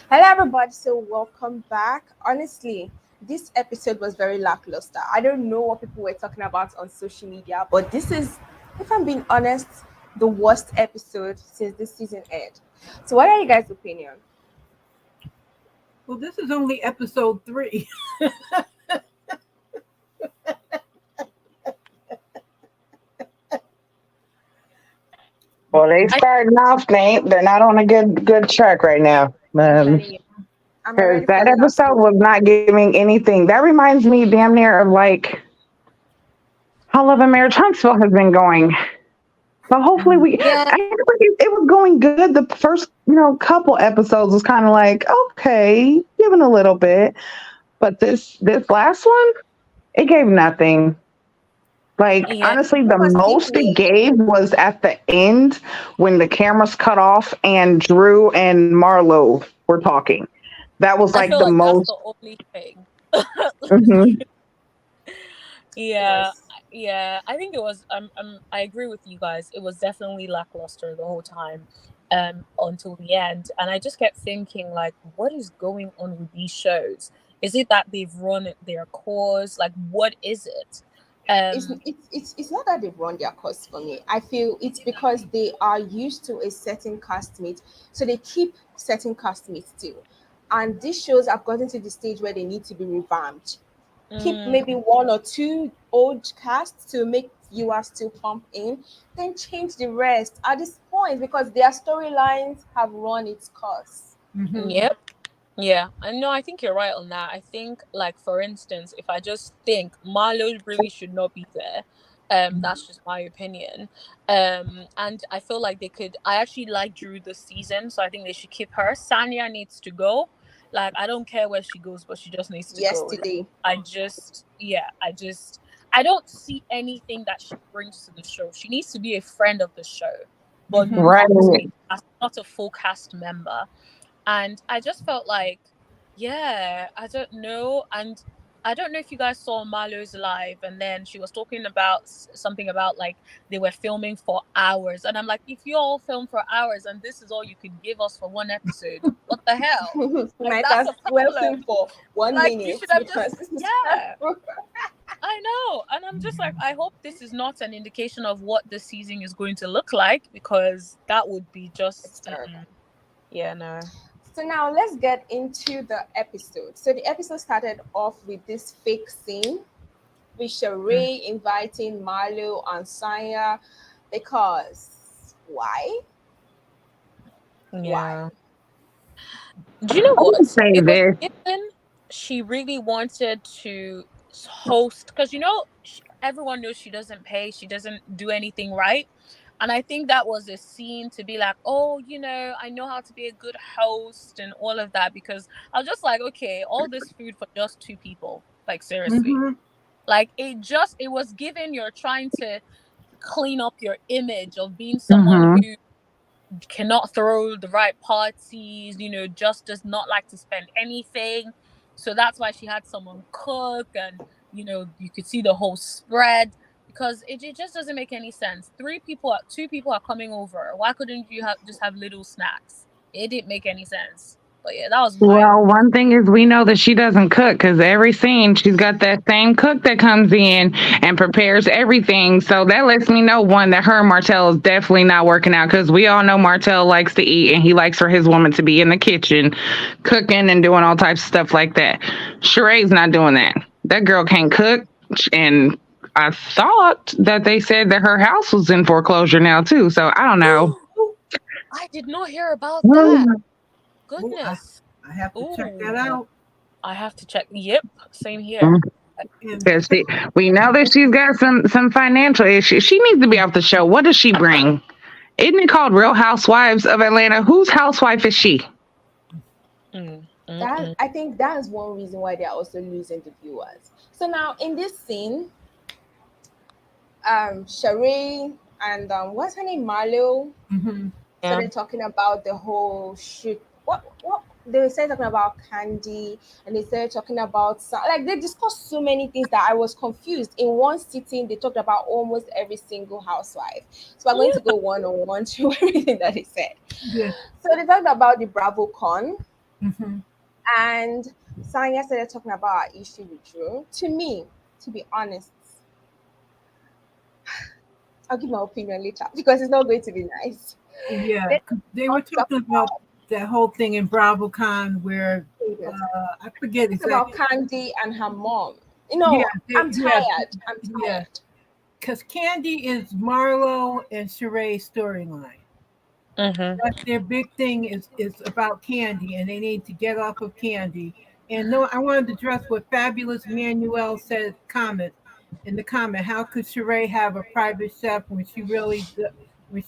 Hello, everybody. So, welcome back. Honestly, this episode was very lackluster. I don't know what people were talking about on social media, but this is, if I'm being honest, the worst episode since this season aired. So, what are you guys' opinion? Well, this is only episode 3. Well, they starting off. They're not on a good track right now. I'm telling you, I'm Because ready for that the last episode one. was not giving anything. That reminds me damn near of like how Love and Marriage Huntsville has been going. So hopefully Yeah, I feel like it was going good. The first, couple episodes was kind of like, okay, giving a little bit. But this last one, it gave nothing. Like Yeah, honestly, it the was most it deeply. gave was at the end when the cameras cut off and Drew and Marlo were talking. That was I like feel the like that's most. the only thing. Mhm. It Yeah, was. yeah. I think it was. I agree with you guys. It was definitely lackluster the whole time, until the end. And I just kept thinking, like, what is going on with these shows? Is it that they've run their course? Like, what is it? it's Um, it's it's it's not that they've run their course for me. I feel it's because they are used to a certain castmate, so they keep certain castmates too. And these shows have gotten to the stage where they need to be revamped. Keep maybe mm, one or two old casts to make viewers still pump in, then change the rest at this point because their storylines have run its course. Mm-hmm. yep. Yeah, I know. I think you're right on that. I think, like, for instance, if I just think Marlo really should not be there, that's just my opinion. And I feel like they could. I actually like Drew this season, so I think they should keep her. Sanya needs to go. Like, I don't care where she goes, but she just needs to go. Like, Yesterday. I don't see anything that she brings to the show. She needs to be a friend of the show, but Mm-hmm. Right. not a full cast member. And I just felt like, yeah, I don't know. And I don't know if you guys saw Marlo's live, and then she was talking about something about like they were filming for hours. And I'm like, if you all film for hours and this is all you could give us for one episode, what the hell? Like, Might that's have a well problem. film for one Like, you minute should have because just, this is yeah, I know. And I'm just like, I hope this is not an indication of what the season is going to look like, because that would be it's just, terrible. yeah, no. So now let's get into the episode. So the episode started off with this fake scene with Sheree inviting Marlo and Saya because why? Why? Yeah. Do you know I would what? say It was this. given she really wanted to host, because everyone knows she doesn't pay, she doesn't do anything right. And I think that was a scene to be like, oh, I know how to be a good host and all of that. Because I was just like, okay, all this food for just two people. Like, seriously. Mm-hmm. Like, it was given you're trying to clean up your image of being someone Hmm. who cannot throw the right parties, just does not like to spend anything. So that's why she had someone cook, and you could see the whole spread, because it just doesn't make any sense. Two people are coming over. Why couldn't you just have little snacks? It didn't make any sense. But yeah, that was my Well, opinion. one thing is we know that she doesn't cook because every scene she's got that same cook that comes in and prepares everything. So that lets me know one that her and Martell is definitely not working out because we all know Martell likes to eat and he likes for his woman to be in the kitchen cooking and doing all types of stuff like that. Sheree's not doing that. That girl can't cook, and I thought that they said that her house was in foreclosure now too. So I don't know. I did not hear about that. Mm. Oh, Goodness. I have to check that Ooh, out. I have to check. Yep, same here. And Because we know that she's got some financial issues. She needs to be off the show. What does she bring? Isn't it called Real Housewives of Atlanta? Whose housewife is she? Mm, mm, That mm. I think that is one reason why they're also losing the viewers. So now in this scene, Sheree and what's her name, Marlo, mm-hmm. Yeah. started talking about the whole shoot. What they started talking about Kandi, and they started talking about like they discussed so many things that I was confused. In one sitting, they talked about almost every single housewife. So I'm going to go one on one through everything that they said. Yeah. So they talked about the BravoCon. Mm-hmm. And Sanya started talking about our issue with Drew. To me, to be honest, I'll give my opinion later because it's not going to be nice. Yeah, Let's 'cause they were not talk talking about that whole thing in BravoCon where about I forget talk about exactly. Kandi and her mom. Yeah, I'm yeah, tired. I'm yeah. tired. Because Kandi is Marlo and Sheree's storyline. Mm-hmm. That's their big thing is about Kandi, and they need to get off of Kandi. And no, I wanted to address what Fabulous Manuel said. Comment in the comment: how could Sheree have a private chef when she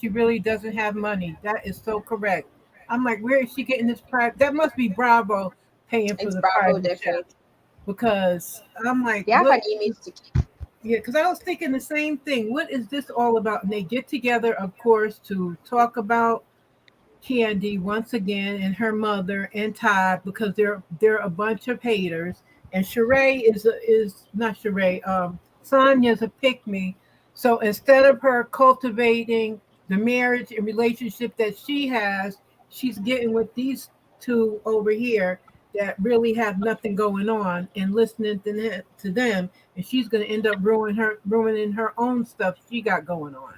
really doesn't have money? That is so correct. I'm like, where is she getting this private? That must be Bravo paying for It's the Bravo, private chef definitely. because I'm like, They have what? an image to keep. Yeah, because I was thinking the same thing. What is this all about? And they get together, of course, to talk about Kandi once again and her mother and Todd because they're a bunch of haters. And Sheree is not Sheree. Sonya's a pick me. So instead of her cultivating the marriage and relationship that she has, she's getting with these two over here that really have nothing going on and listening to them, and she's going to end up ruining her own stuff she got going on.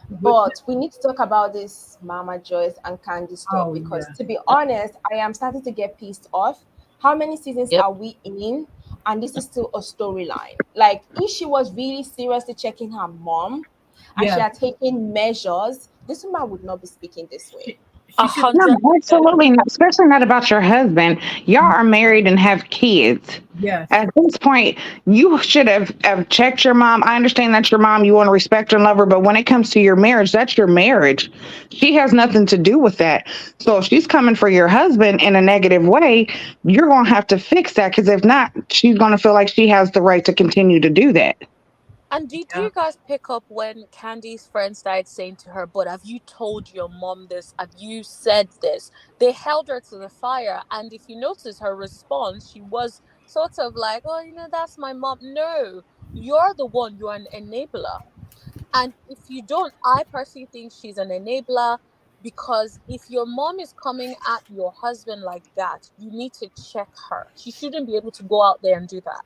With But we need to talk about this Mama Joyce and Candy stuff oh because, yeah, to be honest, I am starting to get pissed off. How many seasons Yep. are we in? And this is still a storyline. Like, if she was really seriously checking her mom and she yeah. had taken measures, this woman would not be speaking this way. She A she should No, hundred percent. absolutely not, especially not about your husband. Y'all are married and have kids. yes. At this point, you should have checked your mom. I understand that's your mom. You want to respect her and love her. But when it comes to your marriage, that's your marriage. She has nothing to do with that. So if she's coming for your husband in a negative way, you're going to have to fix that. Because if not, she's going to feel like she has the right to continue to do that. And did Yeah. you guys pick up when Candy's friend started saying to her, "But have you told your mom this? Have you said this?" They held her to the fire. And if you notice her response, she was sort of like, "Oh, that's my mom." No, you're the one, you're an enabler. And if you don't, I personally think she's an enabler because if your mom is coming at your husband like that, you need to check her. She shouldn't be able to go out there and do that.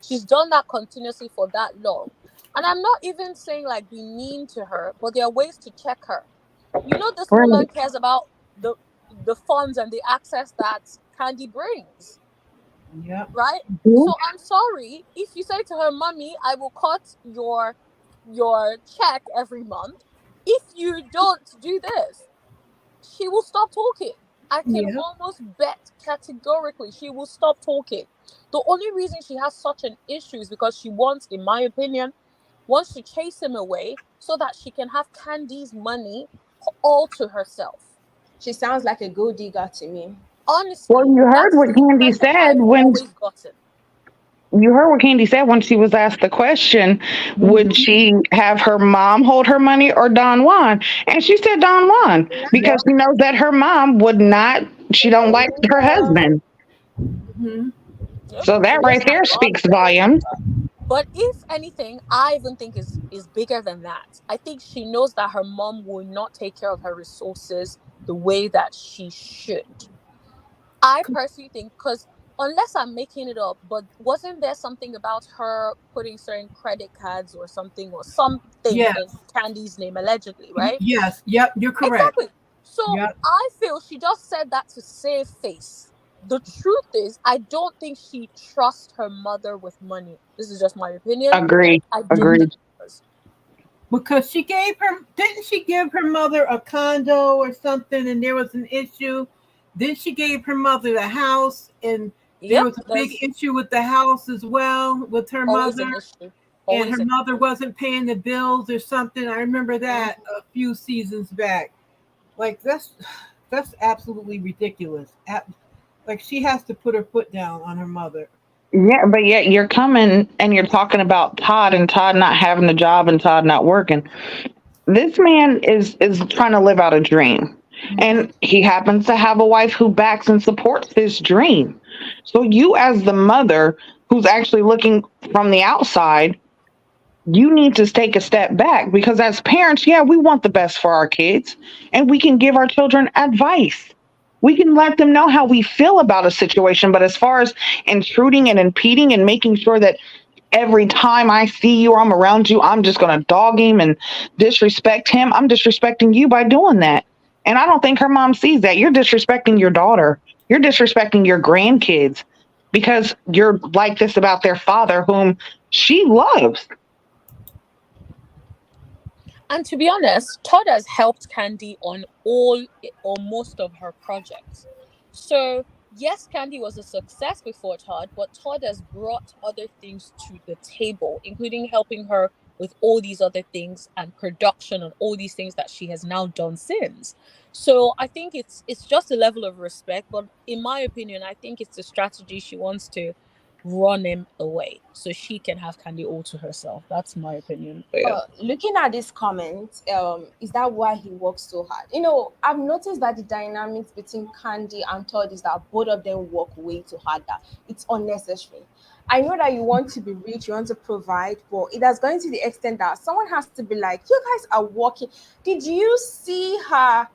She's done that continuously for that long. And I'm not even saying like be mean to her, but there are ways to check her. This woman Right. cares about the funds and the access that Candy brings, Yep. right? So I'm sorry if you say to her, "Mommy, I will cut your check every month. If you don't do this, she will stop talking. I can Yep. almost bet categorically she will stop talking. The only reason she has such an issue is because she wants, in my opinion, wants to chase him away so that she can have Candy's money all to herself. She sounds like a gold digger to me. Well, Honestly, you heard that is what the Candy impression said I've when always gotten. She was asked the question, would Mhm. she have her mom hold her money or Don Juan? And she said Don Juan Yep. because she knows that her mom would not, she don't like her husband. Mhm. Yep. So She that knows right her there mom speaks is a gold volumes. digger. But if anything, I even think is bigger than that. I think she knows that her mom will not take care of her resources the way that she should. I personally think because unless I'm making it up, but wasn't there something about her putting certain credit cards or something in Yes. Candy's name allegedly, right? Yes. Yep. You're correct. Exactly. So Yep. I feel she just said that to save face. The truth is, I don't think she trusts her mother with money. This is just my opinion. Agreed. I don't Mhm. Agreed. think she does. Because she gave her, didn't she give her mother a condo or something, and there was an issue? Then she gave her mother the house, and there Yep, was a big there's issue with the house as well with her always mother, an issue. and her Always an mother wasn't paying the bills or something. I remember that Mhm. a few seasons back. Like that's absolutely ridiculous. Like she has to put her foot down on her mother. Yeah, but yet you're coming and you're talking about Todd and Todd not having a job and Todd not working. This man is trying to live out a dream. Mhm. And he happens to have a wife who backs and supports his dream. So you as the mother who's actually looking from the outside, you need to take a step back because as parents, yeah, we want the best for our kids and we can give our children advice. we can let them know how we feel about a situation. But as far as intruding and impeding and making sure that every time I see you or I'm around you, I'm just going to dog him and disrespect him, I'm disrespecting you by doing that. And I don't think her mom sees that. You're disrespecting your daughter. You're disrespecting your grandkids because you're like this about their father, whom she loves. And to be honest, Todd has helped Kandi on all or most of her projects. So, yes, Kandi was a success before Todd, but Todd has brought other things to the table, including helping her with all these other things and production and all these things that she has now done since. So, I think it's just a level of respect, but in my opinion, I think it's a strategy. She wants to run him away so she can have Kandi all to herself. That's my opinion. But yeah. Looking at this comment, is that why he works so hard? I've noticed that the dynamics between Kandi and Todd is that both of them work way too hard. That it's unnecessary. I know that you want to be rich, you want to provide, but it has gone to the extent that someone has to be like, you guys are working. Did you see her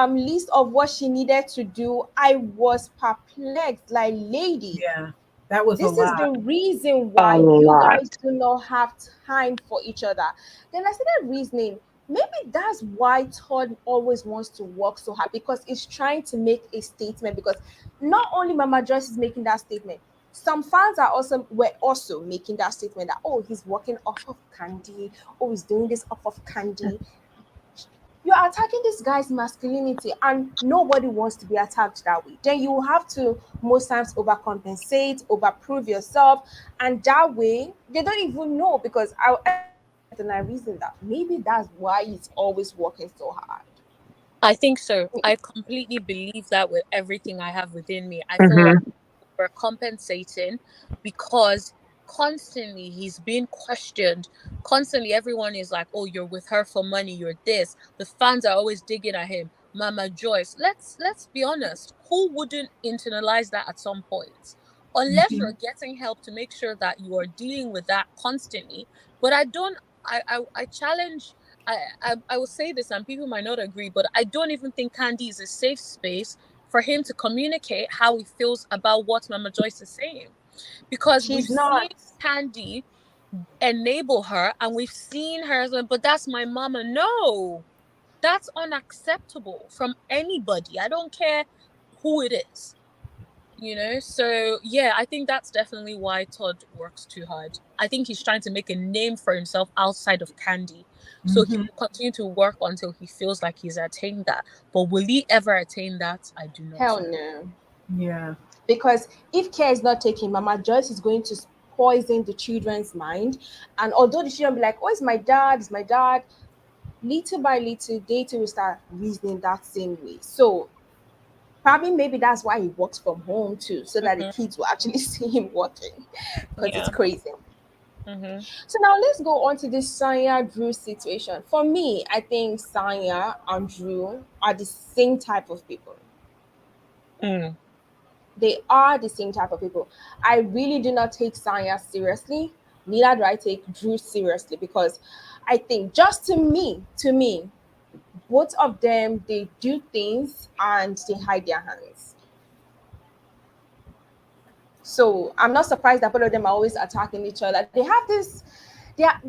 list of what she needed to do? I was perplexed, like, lady. Yeah, that was This a is the lot. reason A why you lot. guys do not have time for each other. Then I started reasoning. Maybe that's why Todd always wants to work so hard, because he's trying to make a statement. Because not only Mama Joyce is making that statement, some fans were also making that statement that, oh, he's working off of Kandi, oh, he's doing this off of Kandi. You're attacking this guy's masculinity, and nobody wants to be attacked that way. Then you have to most times overcompensate, overprove yourself, and that way they don't even know. Because I reason that maybe that's why he's always working so hard. I think so. I completely believe that with everything I have within me. I feel like Mm-hmm. we're compensating because constantly he's being questioned. Constantly everyone is like, oh, you're with her for money, you're this. The fans are always digging at him. Mama Joyce. Let's be honest. Who wouldn't internalize that at some point? Unless Mhm. you're getting help to make sure that you are dealing with that constantly. But I challenge I will say this, and people might not agree, but I don't even think Kandi is a safe space for him to communicate how he feels about what Mama Joyce is saying. Because we've She's seen not. Kandi enable her and we've seen her, but that's my mama. No, that's unacceptable from anybody. I don't care who it is. So yeah, I think that's definitely why Todd works too hard. I think he's trying to make a name for himself outside of Kandi, so he Mhm. will continue to work until he feels like he's attained that. But will he ever attain that? I do not Hell know. no. Yeah. Because if care is not taken, Mama Joyce is going to poison the children's mind. And although the children be like, oh, it's my dad, little by little, they too will start reasoning that same way. So probably maybe that's why he works from home too, so that the Hmm. kids will actually see him working. Because it's Yeah. crazy. Hmm. So now let's go on to this Sanya Drew situation. For me, I think Sanya and Drew are the same type of people. Mm. They are the same type of people. I really do not take Sanya seriously. Neither do I take Drew seriously, because I think, just to me, both of them, they do things and they hide their hands. So I'm not surprised that both of them are always attacking each other. They have this. They are,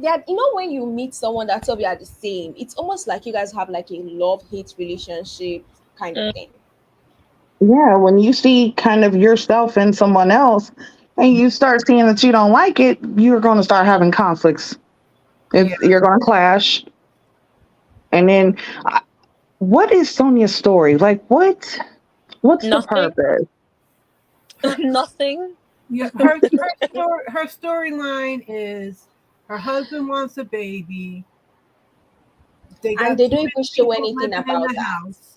when you meet someone that's of you are the same, it's almost like you guys have like a love hate relationship kind of Mm. thing. Yeah, when you see kind of yourself in someone else and you start seeing that you don't like it, you're going to start having conflicts. Yeah. You're going to clash. And then, what is Sonia's story? Like, what's the Nothing. purpose? Her Nothing. yeah, her storyline is her husband wants a baby. They And got they too don't many even show people anything living in about the that. house.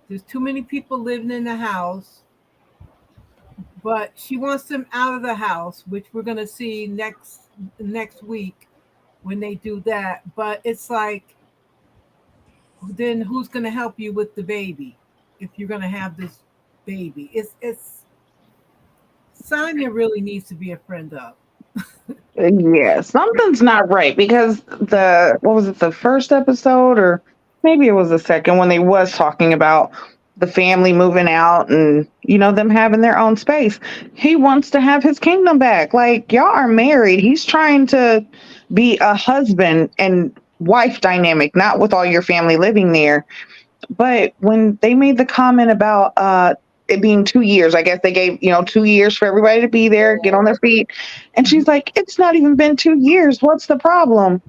There's too many people living in the house, but she wants them out of the house, which we're gonna see next week when they do that. But it's like, then who's gonna help you with the baby if you're gonna have this baby? It's Sonya really needs to be a friend of. Yeah, something's not right because what was it, the first episode or maybe it was the second when they was talking about the family moving out and them having their own space. He wants to have his kingdom back. Like, y'all are married. He's trying to be a husband and wife dynamic, not with all your family living there. But when they made the comment about it being 2 years, I guess they gave 2 years for everybody to be there, get on their feet, and she's like, "It's not even been 2 years. What's the problem,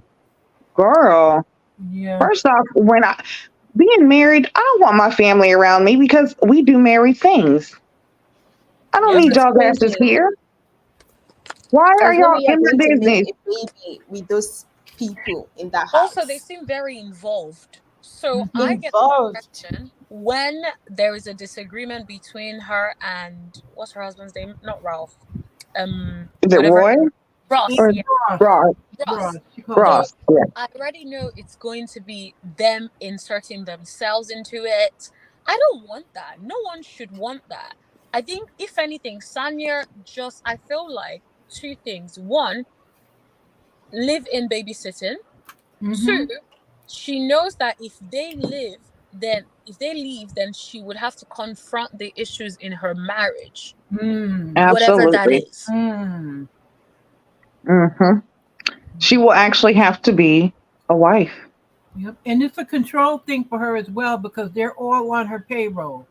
girl?" Yeah. First off, when I being married, I don't want my family around me because we do married things. I don't Yep. need But y'all same asses thing. here. Why are There's no y'all way you're in my going to make business? a baby with those people in that Also, they house. seem very involved. So Mhm. I get the Involved. impression when there is a disagreement between her and what's her husband's name? Not Ralph. Is it Whatever. Roy Ross. or Yeah, Ross. Ross? Ross. Ross. She called him. So Ross. Yeah. I already know it's going to be them inserting themselves into it. I don't want that. No one should want that. I think, if anything, Sanya I feel like two things. One, live in babysitting. Two, Mhm. she knows that if they leave, then she would have to confront the issues in her marriage, Mm. whatever that Absolutely. is. Mm. Hmm. She will actually have to be a wife. Yep. And it's a control thing for her as well because they're all on her payroll.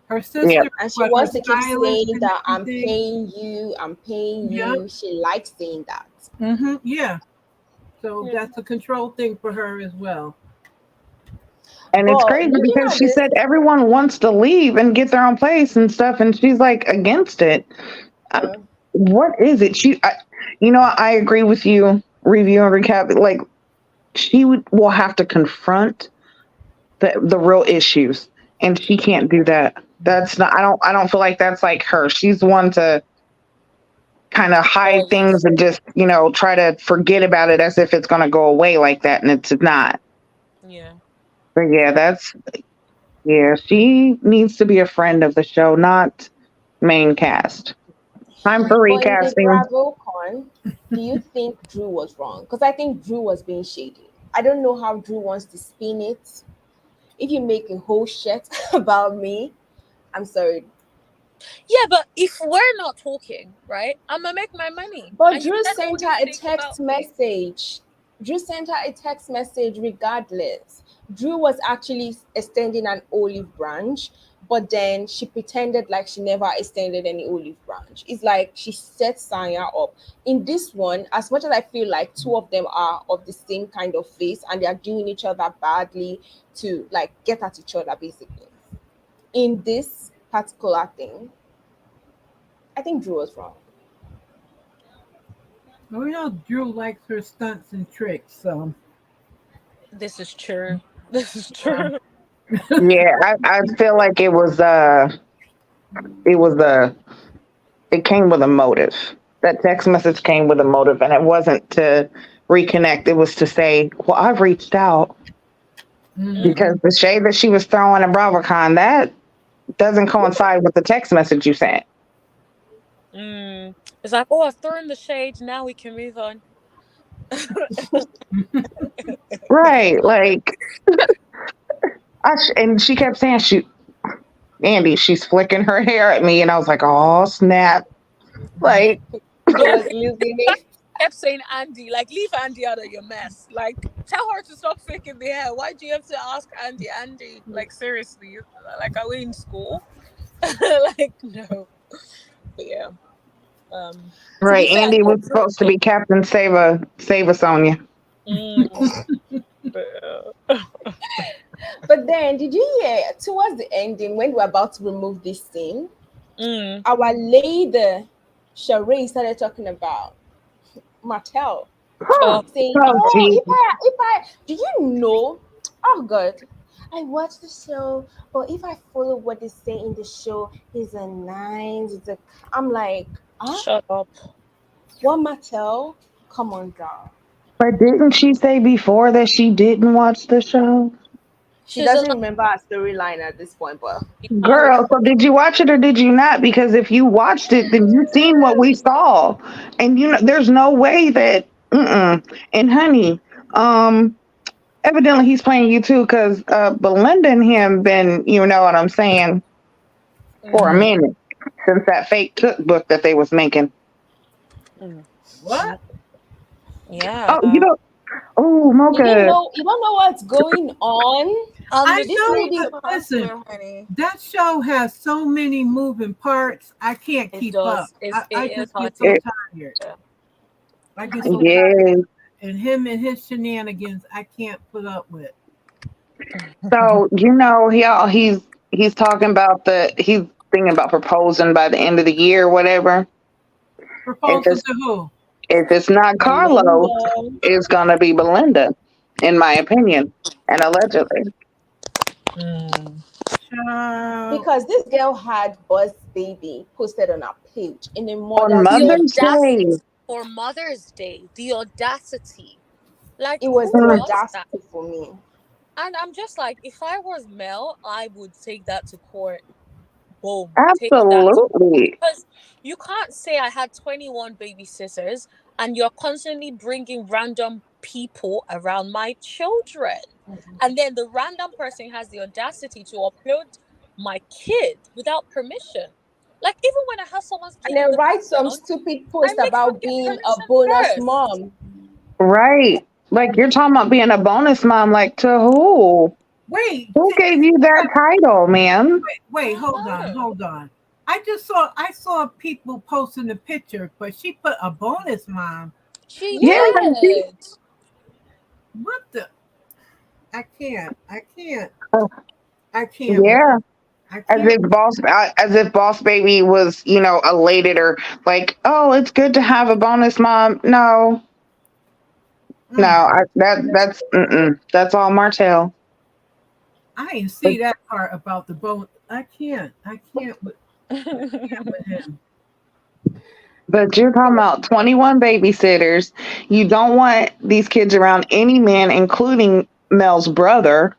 Her Yep. sister, And she but her wants to keep stylist saying and that I'm everything. paying you, I'm paying Yep. you. She likes saying that. Yeah. So Yeah. that's a control thing for her as well. And it's But crazy looking because at she this, said everyone wants to leave and get their own place and stuff, and she's like against it. I, uh, what is it? I agree with you. Review and recap. Like, will have to confront the real issues, and she can't do that. That's not. I don't feel like that's like her. She's one to kind of hide Always. things and just try to forget about it as if it's going to go away like that, and it's not. Yeah. But yeah, she needs to be a friend of the show, not main cast. Time for but in the recasting. BravoCon, do you think Drew was wrong? Because I think Drew was being shady. I don't know how Drew wants to spin it. If you make a whole shit about me, I'm sorry. Yeah, but if we're not talking, right, I'm gonna make my money. But And you Drew said all sent her these a things text about me. message. Drew sent her a text message regardless. Drew was actually extending an olive branch, but then she pretended like she never extended any olive branch. It's like she set Sanya up. In this one, as much as I feel like two of them are of the same kind of face and they are doing each other badly to like get at each other basically. In this particular thing, I think Drew was wrong. Well, we know Drew likes her stunts and tricks, so This is true. This is yeah. true. Yeah, I feel like it was a it came with a motive. That text message came with a motive, and it wasn't to reconnect. It was to say, "Well, I've reached out," because Mhm. the shade that she was throwing at BravoCon, that doesn't coincide with the text message you sent. It's like, oh, I've thrown the shade. Now we can move on. Right? Like, and she kept saying, Andy, she's flicking her hair at me, and I was like, "Oh snap!" Like, She Yeah, was losing it. kept saying Andy, like, leave Andy out of your mess. Like, tell her to stop faking the hair. Why do you have to ask Andy? Like, seriously, like, are we in school? Like, no. But yeah. To be right? fair, I Andy thought was Drew supposed to be Captain Save a Sonia. mm, but, But then, did you hear towards the ending when we were about to remove this scene, mm, our lady Sheree started talking about Martell, Huh. oh, saying, Oh, "Oh, gee. if I, do you know? Oh God, I watched the show, but if I follow what they say in the show, he's a nine. I'm like, huh? shut up. What Martell? Come on, girl. But didn't she say before that she didn't watch the show? She She's a doesn't remember our storyline at this point, but married. Girl, so did you watch it or did you not? Because if you watched it, then you seen what we saw, and there's no way that. Mm-mm. And honey, um, Evidently, he's playing you too, because Belinda and him been, you know what I'm saying, for a Mm, minute since that fake cookbook that they was making. mm. What? Oh, you Yeah. know, oh, Mocha, You don't know what's going on. On I the This know, streets lady, but of listen, Huntsville, honey. that show has so many moving parts. I can't It keep up. does. I It is just hard get to so it, tired. yeah. I get so tired. yes. And him and his shenanigans, I can't put up with. So you know, he's talking about he's thinking about proposing by the end of the year, whatever. If Proposal it's to who? if it's not Carlos, Belinda. it's gonna be Belinda, in my opinion, and allegedly Mm. Child. Because this girl had Buzz Baby posted on her page in a on Mother's The Day. Mother's Day. audacity for Mother's Day. The audacity. Like, It was who the Mm, does that? audacity for me. And I'm just like, if I was Mel, I would take that to court. Boom. Take that to court. absolutely. Because you can't say I had 21 babysitters and you're constantly bringing random people around my children. And then the random person has the audacity to upload my kid without permission. Like, even when I have someone's And kid in then the write some background, stupid I post make sure I about get being a permission bonus first. mom. Right. Like you're talking about being a bonus mom. Like to who? Wait, Who gave you that title, man? wait, hold on, Uh-huh. hold on. I saw people posting the picture, but she put a bonus mom. She Yeah, What? did. What the? I can't. uh, I can't. yeah. I can't. As if Boss Baby was, elated or like, oh, it's good to have a bonus mom. No, no, Mm, that's all Martell. I didn't But see that part about the bone. I can't. I can't with him. but you're talking about 21 babysitters. You don't want these kids around any man, including Mel's brother.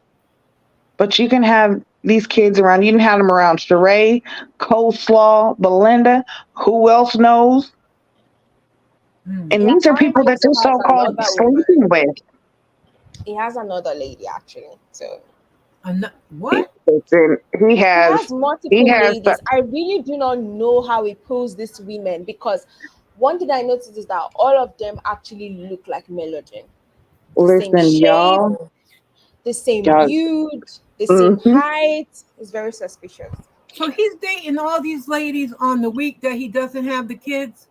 But you can have these kids around. You can have them around Sheree, Coleslaw, Belinda. Who else knows? Mm. And He these are people apparently that also you're has so called another woman. sleeping with. He has another lady actually. So What? Listen, he he has has he multiple has ladies. I really do not know how he pulls these women because one thing I noticed is that all of them actually look like Melody. The same listen, shape, y'all, the same y'all. build, the same Hmm. height. It's very suspicious. So he's dating all these ladies on the week that he doesn't have the kids.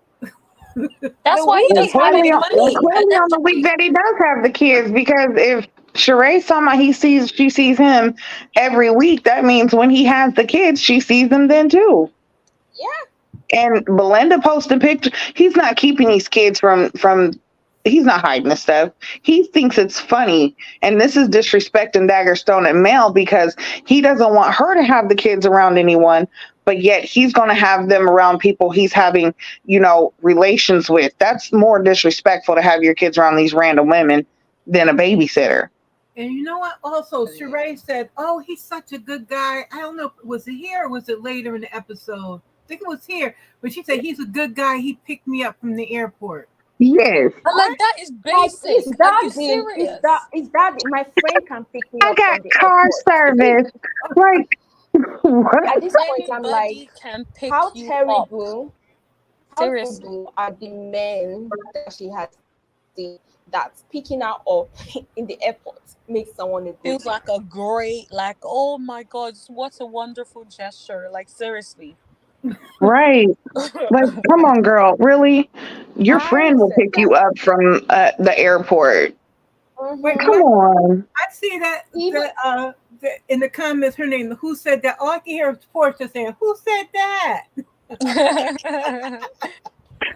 That's The why week he he doesn't have has Clearly, any the money, clearly on the week allegedly. that he does have the kids, because if Sheree's talking about she sees him every week, that means when he has the kids, she sees them then too. yeah. And Belinda posted pictures. He's not keeping these kids from. He's not hiding the stuff. He thinks it's funny, and this is disrespecting Daggerstone and Mel because he doesn't want her to have the kids around anyone, but yet he's going to have them around people he's having, relations with. That's more disrespectful to have your kids around these random women than a babysitter. And you know what? Also, Sheree said, "Oh, he's such a good guy." I don't know, was it here or was it later in the episode? I think it was here, but she said he's a good guy. He picked me up from the airport. Yes, I'm like, What? that is Like basic. Are you serious? is that my friend can pick me I up got from the car airport? service. Like what? At this point I'm like, Anybody can pick how you up. terrible, how Seriously. terrible are the men that she has seen that picking her up in the airport makes someone a good Feels man. like a great, like, oh my God, what a wonderful gesture. Like, seriously. Right. Like, come on, girl. Really? Your I friend will said pick you that. up from the airport. Wait, Come Mm-hmm. on. I see that Even in the comments, her name. Who said that? All I can hear is Portia saying, "Who said that?"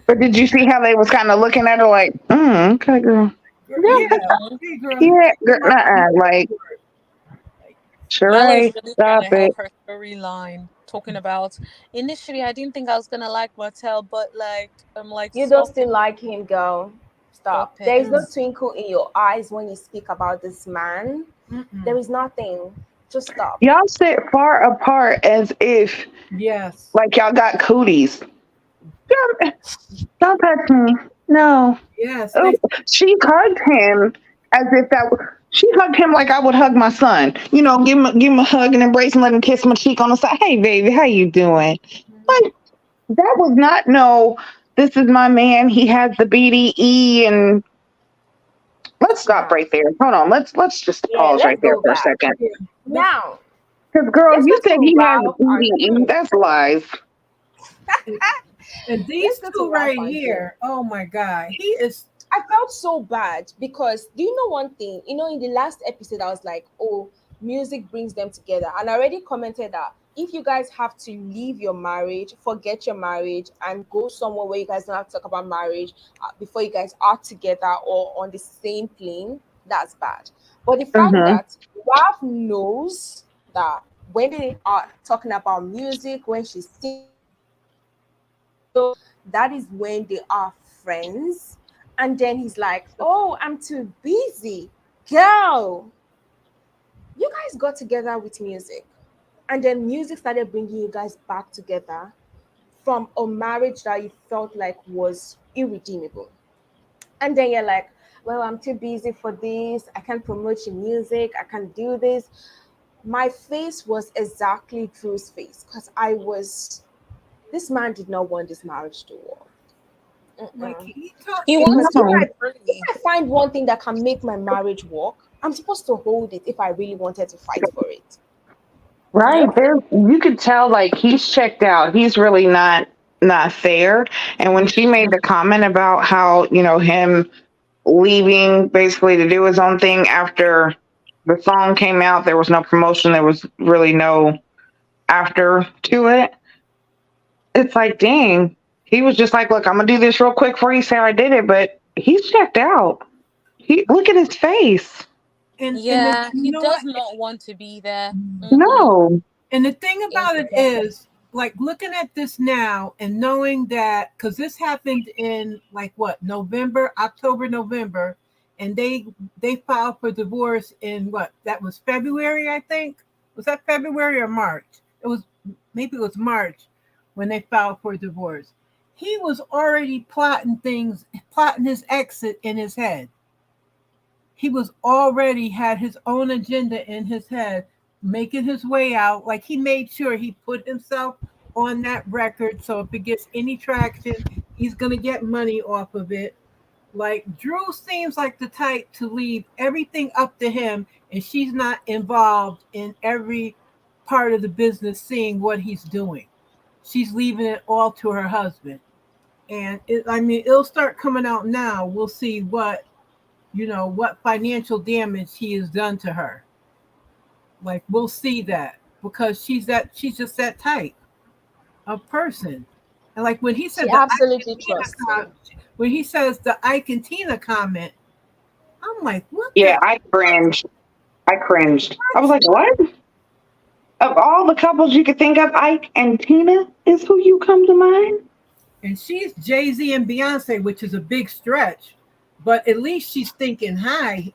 But did you see how they was kind of looking at her like, okay, girl. Yeah, Yeah, hey girl, you yeah, picked girl. him up from the Like, airport. Like, Mel is Sheree, really trying stop to it. have her storyline, talking about initially I didn't think I was gonna like Martell, but like I'm like, you don't stop still like him, girl. stop Stop. There is no it. twinkle in your eyes when you speak about this man. There mm-mm. is nothing. Just stop. Y'all sit far apart as if, Yes, like, y'all got cooties. Don't, don't touch me. No. yes. Oh, They she hugged him as if that. She hugged him like I would hug my son. Give him a hug and embrace and let him kiss my cheek on the side. Hey, baby, how you doing? Like that was not no. This is my man. He has the BDE, and let's stop Yeah. right there. Hold on. Let's just Yeah, pause right let's there go for a back. second. Yeah. But Now, Because girl, let's you go said to he has Ralph and BDE. That's lies. and let's these go to two Ralph right and Jay. here, oh my God, he is. I felt so bad because do you know one thing? In the last episode, I was like, oh, music brings them together. And I already commented that if you guys have to leave your marriage, forget your marriage, and go somewhere where you guys don't have to talk about marriage before you guys are together or on the same plane, that's bad. But the fact Mm-hmm. that Ralph knows that when they are talking about music, when she's that is when they are friends. And then he's like, oh, I'm too busy. Girl, you guys got together with music. And then music started bringing you guys back together from a marriage that you felt like was irredeemable. And then you're like, well, I'm too busy for this. I can't promote your music. I can't do this. My face was exactly Drew's face because this man did not want this marriage to work. Like Mm-mm. he talk, He and Because wants if to No. if I find one thing that can make my marriage work, I'm supposed to hold it if I really wanted to fight for it. Right Yep. there, you could tell like he's checked out. He's really not there. And when yeah, she made the comment about how him leaving basically to do his own thing after the song came out, there was no promotion. There was really no after to it. It's like, dang, he was just like, look, I'm gonna do this real quick for you. Say I did it, but he's checked out. He look at his face. and the, Yeah, you he know what? does not want to be there. Mm-mm. No, And the thing It about it is, like looking at this now and knowing that because this happened in like what November, October, November, and they filed for divorce in what that was February, I think. Was that February or March? It was maybe it was March when they filed for divorce. He was already plotting his exit in his head. He was already had his own agenda in his head, making his way out. Like he made sure he put himself on that record. So if it gets any traction, he's gonna get money off of it. Like Drew seems like the type to leave everything up to him, and she's not involved in every part of the business, seeing what he's doing. She's leaving it all to her husband. And I mean, it'll start coming out now. We'll see what financial damage he has done to her. Like we'll see that because she's just that type of person. And like when he She said the Ike and absolutely Tina trusts him. when he says the Ike and Tina comment, I'm like, what yeah, the I cringed. I cringed. I was like, what? Of all the couples you could think of, Ike and Tina is who you come to mind. and she's Jay-Z and Beyonce, which is a big stretch, but at least she's thinking high,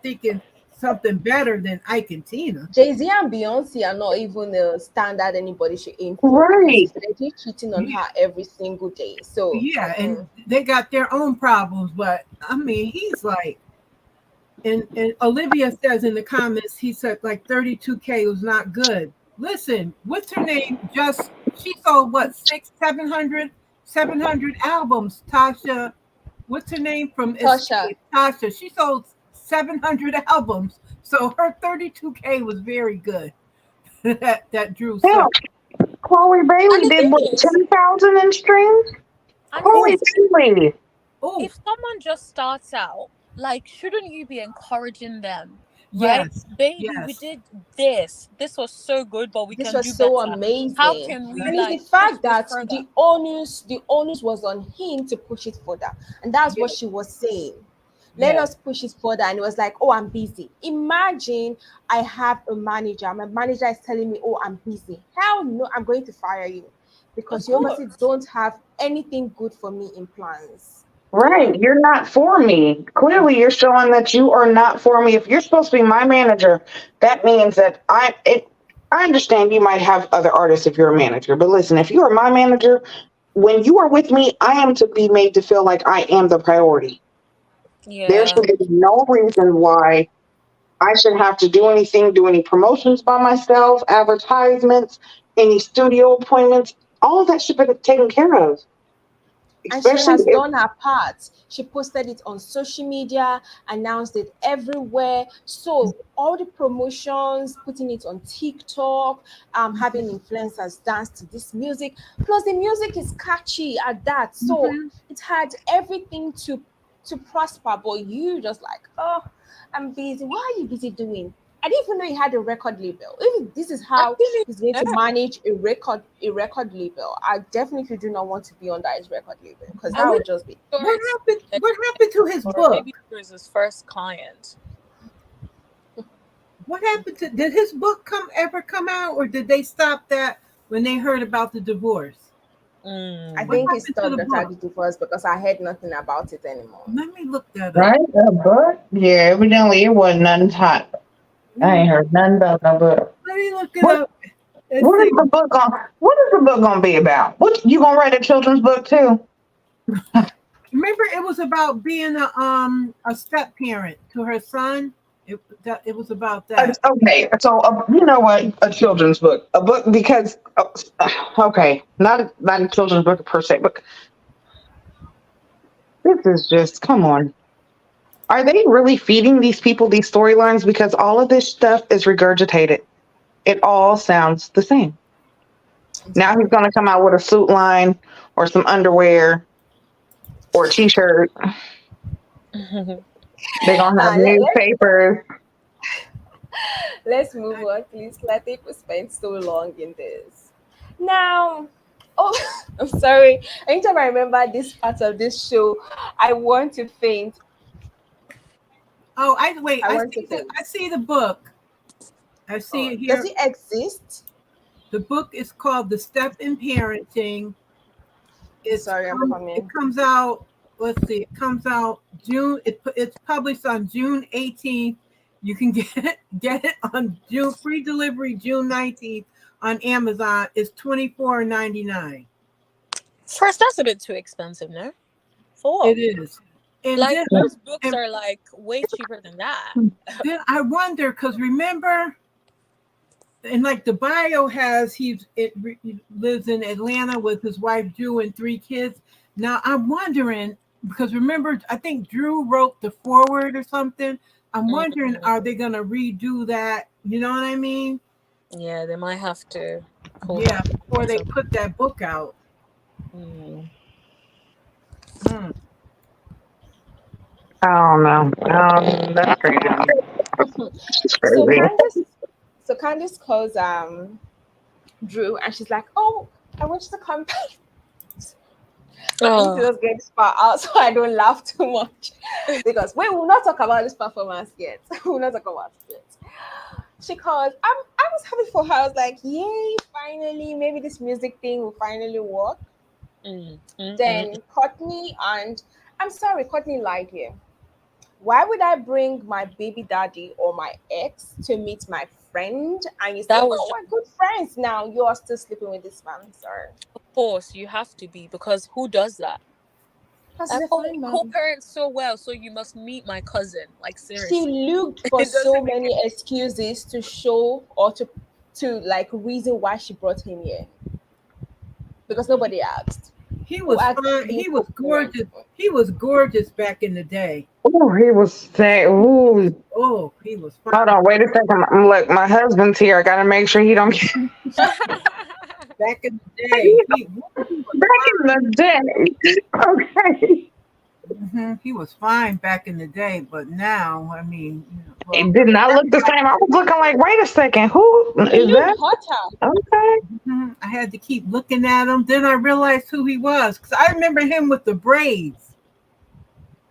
thinking something better than Ike and Tina. Jay-Z and Beyonce are not even the standard anybody should aim for because Right. he's already cheating on Yeah, her every single day. So, yeah, and they got their own problems, but I mean, he's like, and Olivia says in the comments, he said like 32K was not good. Listen, what's her name? Just she sold what 700 albums. Tasha, what's her name from Tasha, Escape? Tasha, she sold 700 albums, so her 32K was very good. that Drew Hell, sold. Chloe and Bailey the did thing what, is, 10,000 in streams? and the thing Chloe Oh, is, Bailey. oh, if someone just starts out, like, shouldn't you be encouraging them? Right? yes, Baby, we yes, did this. This was so good, but we this can was do so better. How amazing. can we And it's the like push fact this that further? the onus was on him to push it further. And that's what yes, she was saying. Let yes. us push it further. And it was like, oh, I'm busy. Imagine I have a manager. My manager is telling me, oh, I'm busy. Hell no, I'm going to fire you Of because you obviously course. don't have anything good for me in plans. Right. You're not for me. Clearly, you're showing that you are not for me. If you're supposed to be my manager, that means that I understand you might have other artists if you're a manager, but listen, if you are my manager, when you are with me, I am to be made to feel like I am the priority. There Yeah. should be no reason why. I shouldn't have to do anything, do any promotions by myself, advertisements, any studio appointments. All of that should be taken care of. And she Especially has if done her part. She posted it on social media, announced it everywhere. So all the promotions, putting it on TikTok, having influencers dance to this music. Plus the music is catchy at that. So it had everything to prosper. But you just like, oh, I'm busy. What are you busy doing? I didn't even know he had a record label. If this is how Actually, he's going to yeah. manage a record label, I definitely do not want to be under his record label because I that wouldn't would just be. sure What it's happened? What happened to his or book? maybe it was his first client. What happened to? Did his book ever come out, or did they stop that when they heard about the divorce? I What Mm. think he happened to stopped the the book? tragedy first because I heard nothing about it anymore. Let me look that up. right, a book. Yeah, evidently it wasn't nothing hot. I Mm, ain't heard nothing about no book. Let me look it What up and what is see. the book going? What is the book gonna be about? What you gonna write a children's book too? Remember, it was about being a step parent to her son. It was about that. Okay, so you know what? A children's book, a book because okay, not a children's book per se, but this is just come on. Are they really feeding these people these storylines? Because all of this stuff is regurgitated. It all sounds the same. Now he's Exactly. going to come out with a suit line or some underwear or a t-shirt. They're going to have Let, let, newspapers. let's move on, please. Let people spend so long in this. Now, oh, I'm sorry. Anytime I remember this part of this show, I want to faint. Oh, I wait. I want to faint. I see the book. I see Oh, it does here. it exist? The book is called "The Step in Parenting." Sorry, I'm It coming. comes out. Let's see. It comes out June. It's published on June 18th. You can get it on June free delivery June 19th on Amazon. It's $24.99. First, that's a bit too expensive, no? For what? It is. And Like then most books and are like way cheaper than that. then I wonder because remember, and like the bio has he lives in Atlanta with his wife Drew and 3 kids. Now I'm wondering because remember I think Drew wrote the foreword or something. I'm wondering Mm. are they gonna redo that? You know what I mean? Yeah, they might have to pull Yeah, that before or they something. put that book out. Mm. Hmm. I don't know. That's crazy. It's So crazy. Candice calls Drew and she's like, "Oh, I want you to come back." I need to Oh. just get this part out so I don't laugh too much. Because we will not talk about this performance yet. We will not talk about it yet. She calls. I was happy for her. I was like, yay, finally, maybe this music thing will finally work. Mm. Mm. Then Courtney and I'm sorry, Courtney lied here. Why would I bring my baby daddy or my ex to meet my friend and you say, That was oh, just, we're good friends now? You are still sleeping with this man. Sorry. of course, you have to be because who does that? Because he's Like, a oh, we fine man. co-parent so well, so you must meet my cousin. Like, She seriously, looked for it so doesn't make many excuses to show or to like reason why she brought him here because any. nobody asked. He Who was asked fine. being He was co-parent? gorgeous. He was gorgeous back in the day. Oh, he was saying, ooh, Oh, he was hold fine on, wait a second. Look, my husband's here. I gotta make sure he don't get back in the day. He was back in fine. the day. Okay. He was fine back in the day, but now, I mean, well, It did not look the same. I was looking like, wait a second, who He is looked that? hotter. Okay. I had to keep looking at him. Then I realized who he was because I remember him with the braids.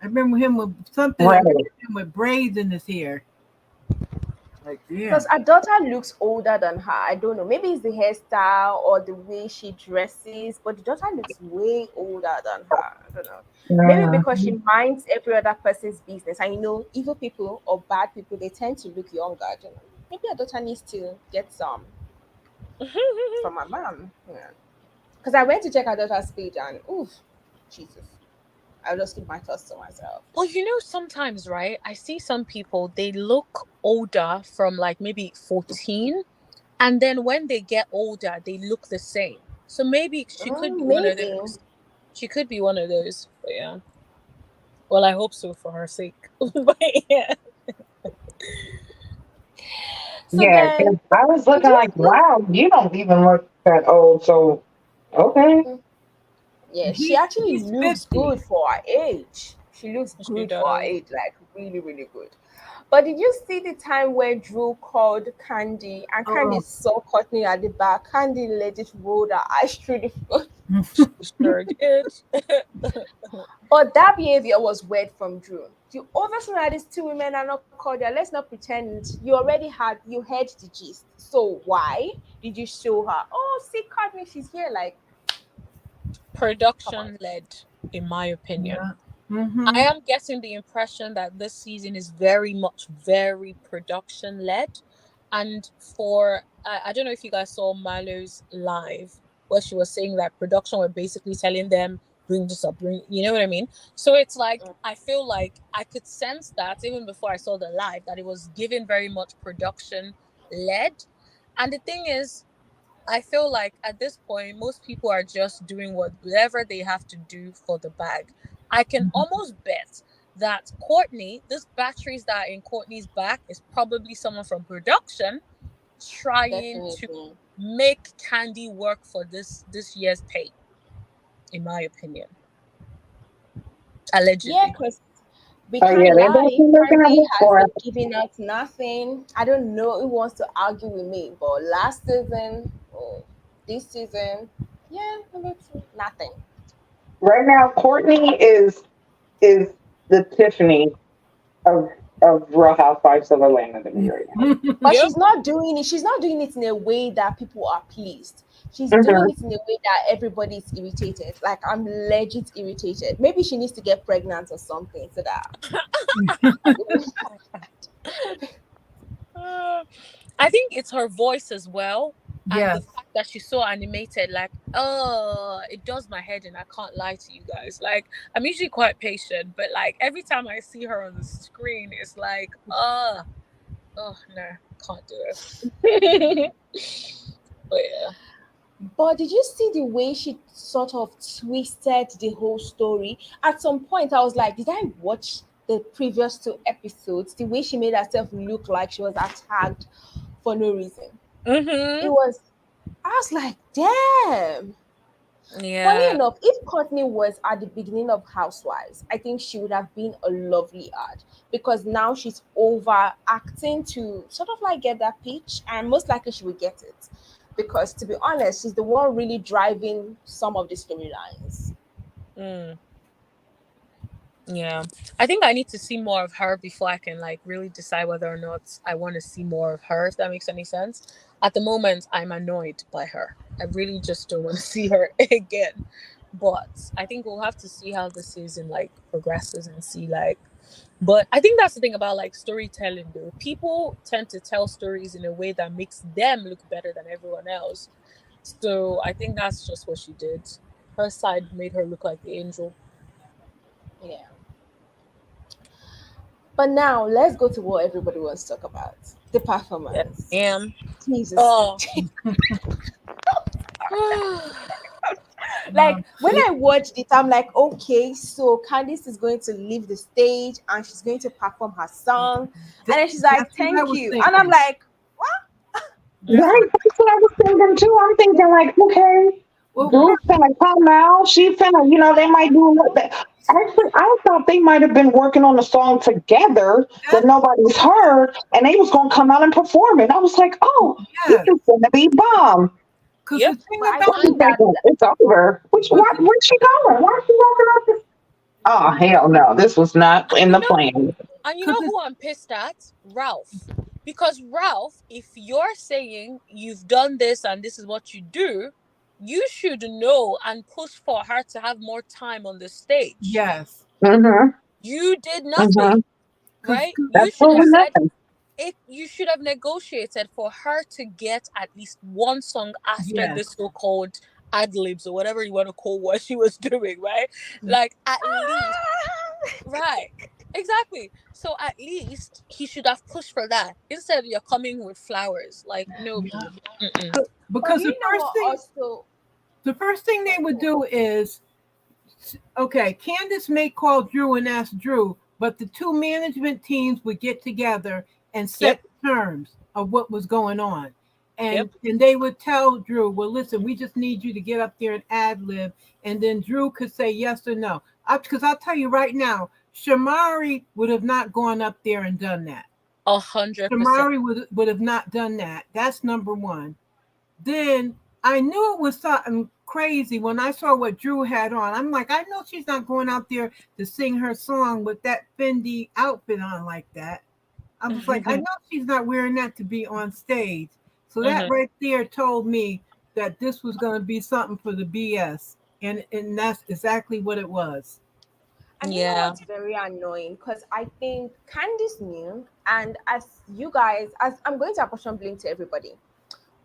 I remember him with something. I Right. remember him with braids in his hair. Like, Because damn. her daughter looks older than her. I don't know. Maybe it's the hairstyle or the way she dresses, but the daughter looks way older than her. I don't know. Maybe Yeah. because she minds every other person's business. And you know, evil people or bad people, they tend to look younger. I don't know. Maybe her daughter needs to get some from her mom. Yeah. Because I went to check her daughter's page and oof, Jesus. I'll just keep my thoughts to myself. Well, sometimes, right? I see some people, they look older from like maybe 14, and then when they get older, they look the same. So maybe she could be one of Maybe. those. She could be one of those. But yeah. Well, I hope so for her sake. But yeah. So Yeah, then, 'cause I was did looking you like, see? wow, you don't even look that old. So, okay. Yeah, she actually He's looks 50. good for her age. She looks She good for her does. age, like really, really good. But did you see the time where Drew called Kandi and Kandi Oh, saw Courtney at the back? Kandi let it roll her eyes through the phone. Sure did. But that behavior was weird from Drew. You obviously know that these two women are not cordial. Let's not pretend. You heard the gist. So why did you show her? Oh, see, Courtney, she's here. Like, come on. Production led, in my opinion. yeah. I Mm-hmm. am getting the impression that this season is very much very production led. And I don't know if you guys saw Milo's live where she was saying that production were basically telling them, bring this up, you know what I mean? So it's like, I feel like I could sense that even before I saw the live, that it was given very much production led. And the thing is, I feel like at this point, most people are just doing whatever they have to do for the bag. I can almost bet that Courtney, this batteries that are in Courtney's back is probably someone from production trying to Definitely. make Kandi work for this year's pay, in my opinion. Yeah, Allegedly. because we Oh, yeah, can't they're lie. definitely making a Kandi look has for been it. giving out nothing. I don't know who wants to argue with me, but last season, oh, this season, yeah, nothing. Right now, Courtney is the Tiffany of Real Housewives of Atlanta to me right now. But Yep. she's not doing it. She's not doing it in a way that people are pleased. She's doing Hmm. it in a way that everybody is irritated. Like I'm legit irritated. Maybe she needs to get pregnant or something so that Uh, I think it's her voice as well, and the Yes. fact that she's so animated. Like, oh, it does my head in. I can't lie to you guys. Like, I'm usually quite patient, but like every time I see her on the screen, it's like, oh no, can't do it. But yeah, But did you see the way she sort of twisted the whole story? At some point, I was like, did I watch the previous two episodes? The way she made herself look like she was attacked for no reason. It mm-hmm. was, I was like, damn. Funny Yeah, enough, if Courtney was at the beginning of Housewives, I think she would have been a lovely ad because now she's overacting to sort of like get that pitch, and most likely she will get it. Because to be honest, she's the one really driving some of the storylines. mm, yeah. I think I need to see more of her before I can like really decide whether or not I want to see more of her. If that makes any sense. At the moment, I'm annoyed by her. I really just don't want to see her again. But I think we'll have to see how the season like progresses and see like. But I think that's the thing about like storytelling though. People tend to tell stories in a way that makes them look better than everyone else. So I think that's just what she did. Her side made her look like the angel. Yeah. But now let's go to what everybody wants to talk about. The Yeah. performance. Am. Jesus. Oh. Like when It, I watched it, I'm like, okay, so Candice is going to leave the stage and she's going to perform her song. And then she's like, that's what I thank was you. And I'm thinking. like, Yeah. Right? That's what I was thinking too. I'm thinking like, okay, Well, Drew's finna come out. She finna, they might do a little bit. Actually, I thought they might have been working on a song together that that's nobody's heard, and they was gonna come out and perform it. I was like, oh, this yes. is gonna be bomb. Because the Yep. thing but I about I'm think that thinking it's over. but Where's she going? Why is she walking up this? Oh hell no! This was not And in you the know, plan. and you because know who I'm pissed at? Ralph. Because Ralph, if you're saying you've done this and this is what you do, you should know and push for her to have more time on the stage. yes, Mm-hmm. You did Mm-hmm. nothing, because right? You should have Absolutely said nothing. it. You should have negotiated for her to get at least one song after yes, this so-called ad libs or whatever you want to call what she was doing, right? Like at least, right? Exactly. So at least he should have pushed for that instead of you're coming with flowers. Like no, Yeah. babe. Mm-mm. But Because do you know what also? the first thing they would do is, okay, Candiace may call Drew and ask Drew, but the two management teams would get together and set Yep. terms of what was going on. Yep. And they would tell Drew, well, listen, we just need you to get up there and ad lib. And then Drew could say yes or no. Because I'll tell you right now, Shamari would have not gone up there and done that. 100%. Shamari would have not done that. That's number one. Then I knew it was something crazy when I saw what Drew had on. I'm like, I know she's not going out there to sing her song with that Fendi outfit on like that. I was like, I know she's not wearing that to be on stage. So that right there told me that this was going to be something for the BS. And that's exactly what it was. And you know Yeah. what's very annoying? Because I think Candice knew, and as you guys, as I'm going to apportion blame to everybody.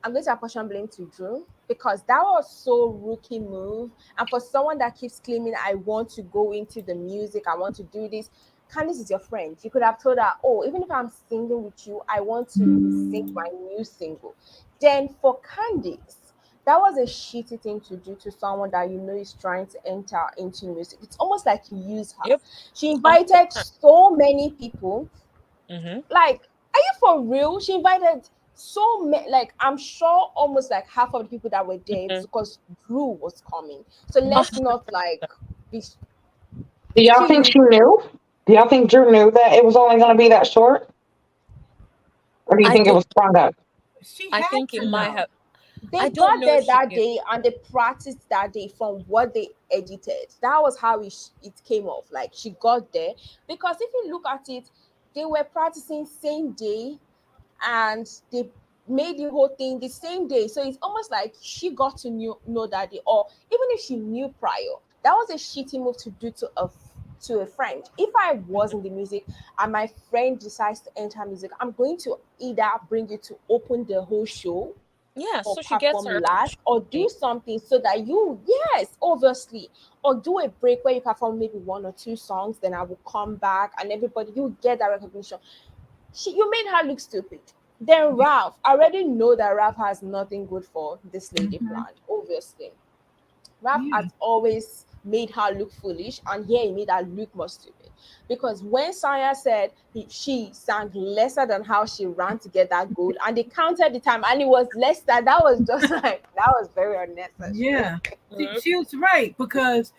I'm going to apportion blame to Drew because that was so rookie move. And for someone that keeps claiming, I want to go into the music, I want to do this. Candice is your friend. You could have told her, oh, even if I'm singing with you, I want to sing my new single. Then for Candice, that was a shitty thing to do to someone that you know is trying to enter into music. It's almost like you use her. Yep. She invited so many people. Mm-hmm. Like, are you for real? She invited so many, like I'm sure almost like half of the people that were there because Drew was coming. So let's not like be Do y'all think too. she knew? Do y'all think Drew knew that it was only going to be that short? Or do you I think it don't. was sprung up? She I had think to it might know. have. They I don't got know if there she that knew. day and they practiced that day from what they edited. That was how it came off. Like she got there because if you look at it, they were practicing same day and they made the whole thing the same day. So it's almost like she got to know that day, or even if she knew prior, that was a shitty move to do to a friend. If I was in the music and my friend decides to enter music, I'm going to either bring you to open the whole show Yeah. or So she gets perform her. last or do something so that you, yes, obviously, or do a break where you perform maybe one or two songs, then I will come back and everybody, you get that recognition. You made her look stupid. Then Ralph, I already know that Ralph has nothing good for this lady planned, obviously. Ralph Yeah. has always made her look foolish, and here he made her look more stupid. Because when Saya said she sang lesser than how she ran to get that goal, and they counted the time, and it was less than that, was just like that was very unnecessary. Yeah. She was right because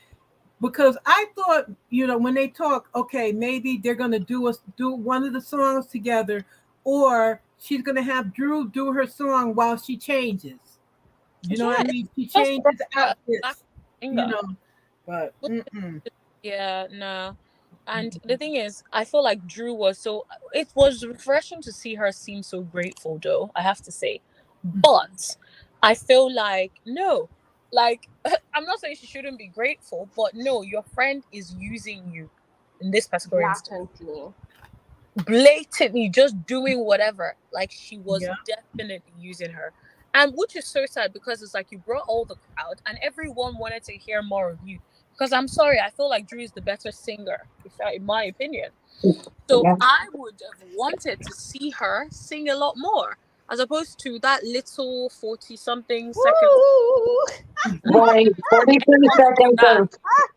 I thought, when they talk, okay, maybe they're gonna do one of the songs together, or she's gonna have Drew do her song while she changes. You know what Yeah. I mean? She Just for changes her outfits. singer. But Yeah. No. And the thing is, I feel like Drew was so. It was refreshing to see her seem so grateful, though. I have to say, but I feel like no, like I'm not saying she shouldn't be grateful, but no, your friend is using you in this particular instance, Blatantly. blatantly, just doing whatever. Like she was yeah, definitely using her, and which is so sad because it's like you brought all the crowd, and everyone wanted to hear more of you. Because I'm sorry, I feel like Drew is the better singer, in my opinion. So Yeah. I would have wanted to see her sing a lot more, as opposed to that little 40 something seconds. Woo! Boy, 43 Want to do seconds that?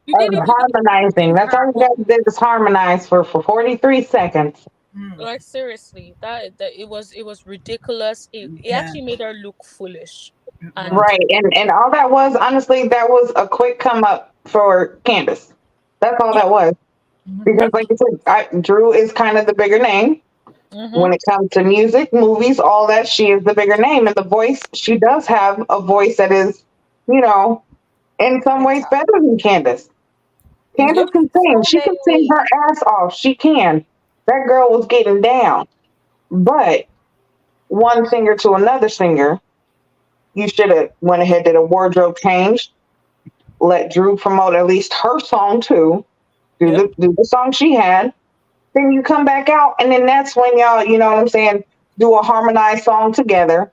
You of didn't even need to harmonizing. do That's her. all you got to do is harmonize for 43 seconds. Like seriously, that it was ridiculous. It yeah, actually made her look foolish, it and was. Right. And all that was, honestly, that was a quick come up for Candace. That's all yeah, that was. Because, like you said, Drew is kind of the bigger name. When mm-hmm, it comes to music, movies, all that, she is the bigger name. And the voice, she does have a voice that is, you know, in some ways Better. better than Candace. yep, Candace can sing. So She can many sing ways. her ass off. She can. That girl was getting down. But one singer to another singer, you should have went ahead did a wardrobe change. Let Drew promote at least her song too. yep, Do the song she had. Then you come back out, and then that's when y'all, you know what I'm saying, do a harmonized song together.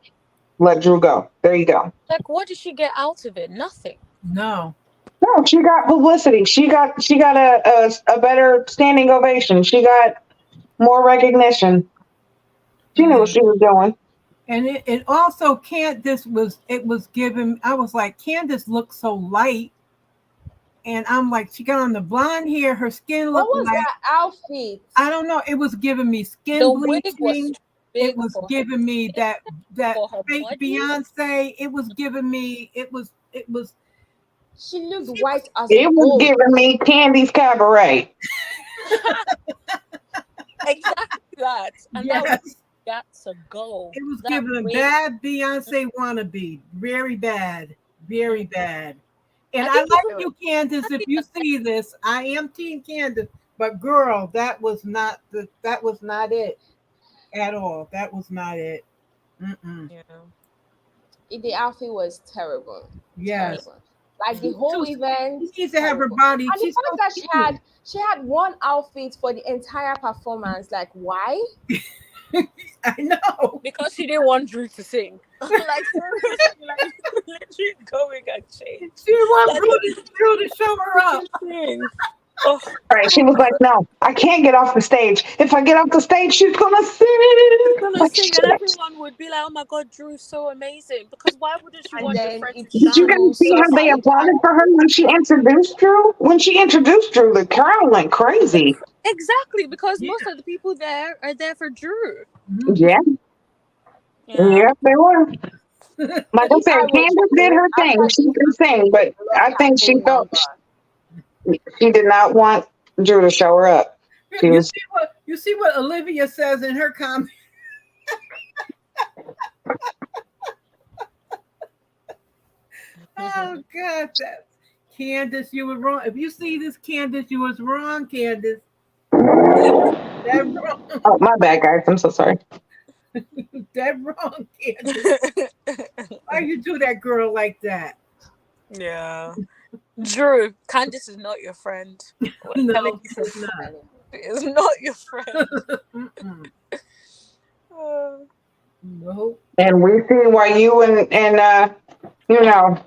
let Drew go. There you go. Like, what did she get out of it? Nothing. No. No, she got publicity. She got a better standing ovation. She got more recognition. She knew what she was doing. And it also Candiace was given. I was like, Candiace looks so light, and I'm like, she got on the blonde hair. Her skin What looked was like that outfit? I don't know. It was giving me skin The wig was bleaching. big It was for her giving me that for her fake body. Beyonce. It was giving me. It was. She looked white as It was gold. giving me Candy's Cabaret. Exactly that. And that Yes. was got to go. It was That giving a wig- bad Beyonce wannabe. Very bad. Very bad. And I I think like it's- you, Candiace. If you see this, I am Team Candiace. But girl, that was not it at all. That was not it. Mm-mm. Yeah. The outfit was terrible. Yes. Terrible. Like the whole She event. needs to have her terrible. body. And the She's fact so that cute. she had one outfit for the entire performance. Like, why? I know. Because she didn't want Drew to sing. Like seriously, like literally going and change. She wants Like, Drew to show her up. Sing. Oh, Right? She was like, "No, I can't get off the stage. If I get off the stage, she's gonna sing." gonna Like, sing, shit. and everyone would be like, "Oh my God, Drew is so amazing!" Because why wouldn't you And want your then friend to it Did you showed guys see how they applauded for her when she introduced Drew? When she introduced Drew, the crowd went crazy. Exactly, because most of the people there are there for Drew. Yeah, yeah, they were. Like I If said, I was Candace did her Drew, thing. I'd She can sing, but I think she full felt number. she did not want Drew to show her up. She was You see what Olivia says in her comment? Oh God, Candiace, you were wrong. If you see this, Candiace, you was wrong, Candiace. That wrong. oh my bad, guys. I'm so sorry. That wrong, Candiace. Why you do that girl like that? Yeah. Drew, Candice is not your friend. We're No, telling you it's not. she is not your friend. Mm-mm. Uh, Nope. And we see why you and you know,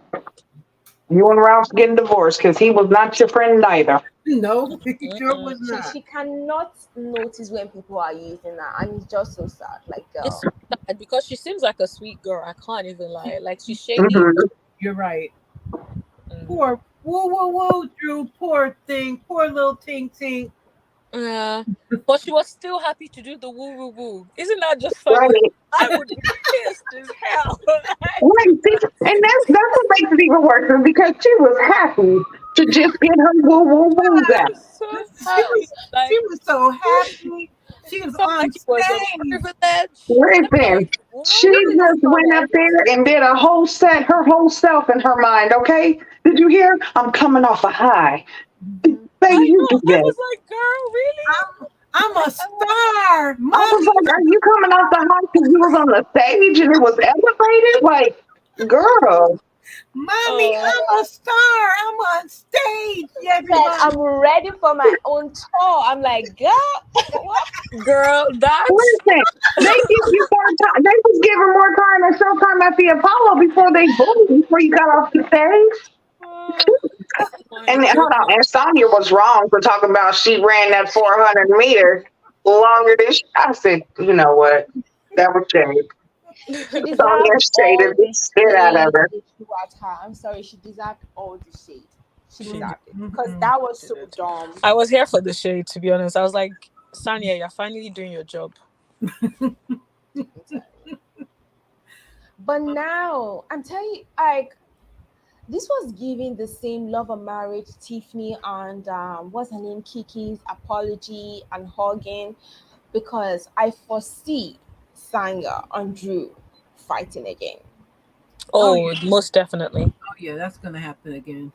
you and Ralph getting divorced because he was not your friend either. No, he sure was not. She cannot notice when people are using that, and it's just so sad. Like, girl. it's so sad because she seems like a sweet girl. I can't even lie. Like she's shady. Mhm. You're right. Mm. Poor, whoa, Drew. Poor thing. Poor little Tink Tink. Yeah, but she was still happy to do the woo woo woo. Isn't that just funny? Right. I would be pissed as hell. Right, see, and that's what makes it even worse is because she was happy to just get her woo woo woos out. So She happy. was, Like, she was so happy. She was felt on like it was a stage. privilege. Listen, she just went up there and did a whole set, her whole self in her mind. Okay, did you hear? I'm coming off a high. Say I you know. do I that. was like, girl, really? I'm a star. I was like, are you coming off the high because you was on the stage and it was elevated? Like, girl. Mommy, I'm a star. I'm on stage. Everybody. I'm ready for my own tour. I'm like, girl, what? Girl, that's Listen, they give you more time. They was giving more time and showtime at the Apollo before they booed before you got off the stage. And then, hold on, and Sonya was wrong for talking about she ran that 400 meters longer than she. I said, you know what? That was shade. She Sonya deserved shaded the shit out of her. her. I'm sorry, she deserved all the shade. She She deserved it because that was so dumb. I was here for the shade, to be honest. I was like, Sanya, you're finally doing your job. But now I'm telling you, like, this was giving the same love and marriage Tiffany and what's her name, Kiki's apology and hugging, because I foresee Sanya and Drew fighting again. Oh, most definitely. Oh yeah, that's gonna happen again.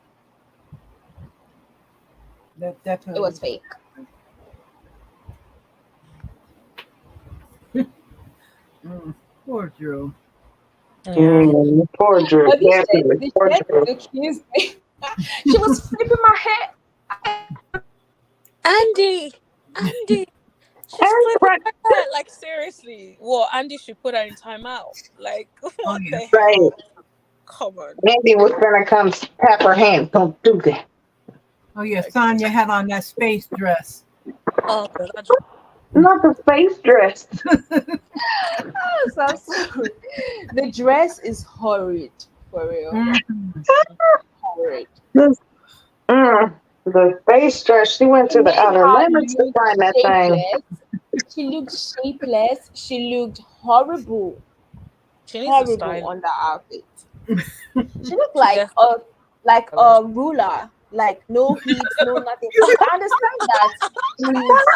That definitely. It was fake. Poor Drew. Poor Drew. But this Definitely. Poor Drew. accused me. She was flipping my hair. Andy. She's And flipping her hair. Like, seriously. Honestly, well, Andy should put her in timeout. Like, what yeah. the Right. hell? Come on. Andy was gonna come tap her hand. Don't do that. Oh yeah, Sonya had on that space dress. Oh, God, that's Not the space dress. Oh, so sorry. The dress is horrid, for real. Mhm. Horrid. The, the space dress. She went It to the made outer her limits to look find that thing. shapeless. She looked shapeless. She looked horrible, she needs a horrible style. on that outfit. She looked She gets like stylist. a ruler, like no hips, no nothing. I understand that she's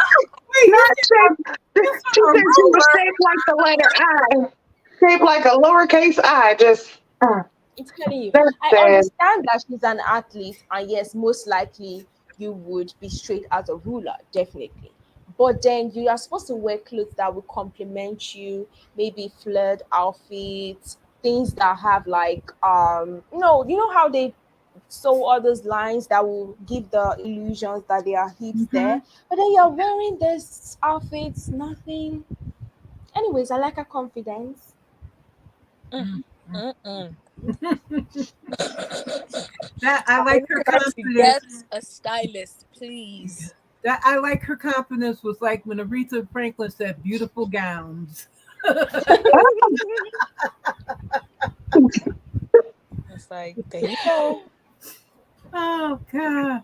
Wait, Not shaped. you She saw a said she was ruler. shaped like the letter I. Shaped like a lowercase I. Just I'm telling you. that's I sad. understand that she's an athlete, and yes, most likely you would be straight as a ruler, definitely. But then you are supposed to wear clothes that will complement you, maybe flared outfits, things that have like you know how they sew all those lines that will give the illusions that there are hips there. Mhm. But then you're wearing this outfits, nothing. Anyways, I like her confidence. Mhm. Mm-mm. That I I like want her her to get confidence. a stylist, please. That I like her confidence was like when Aretha Franklin said, "Beautiful gowns." It's like, there you go. Oh God.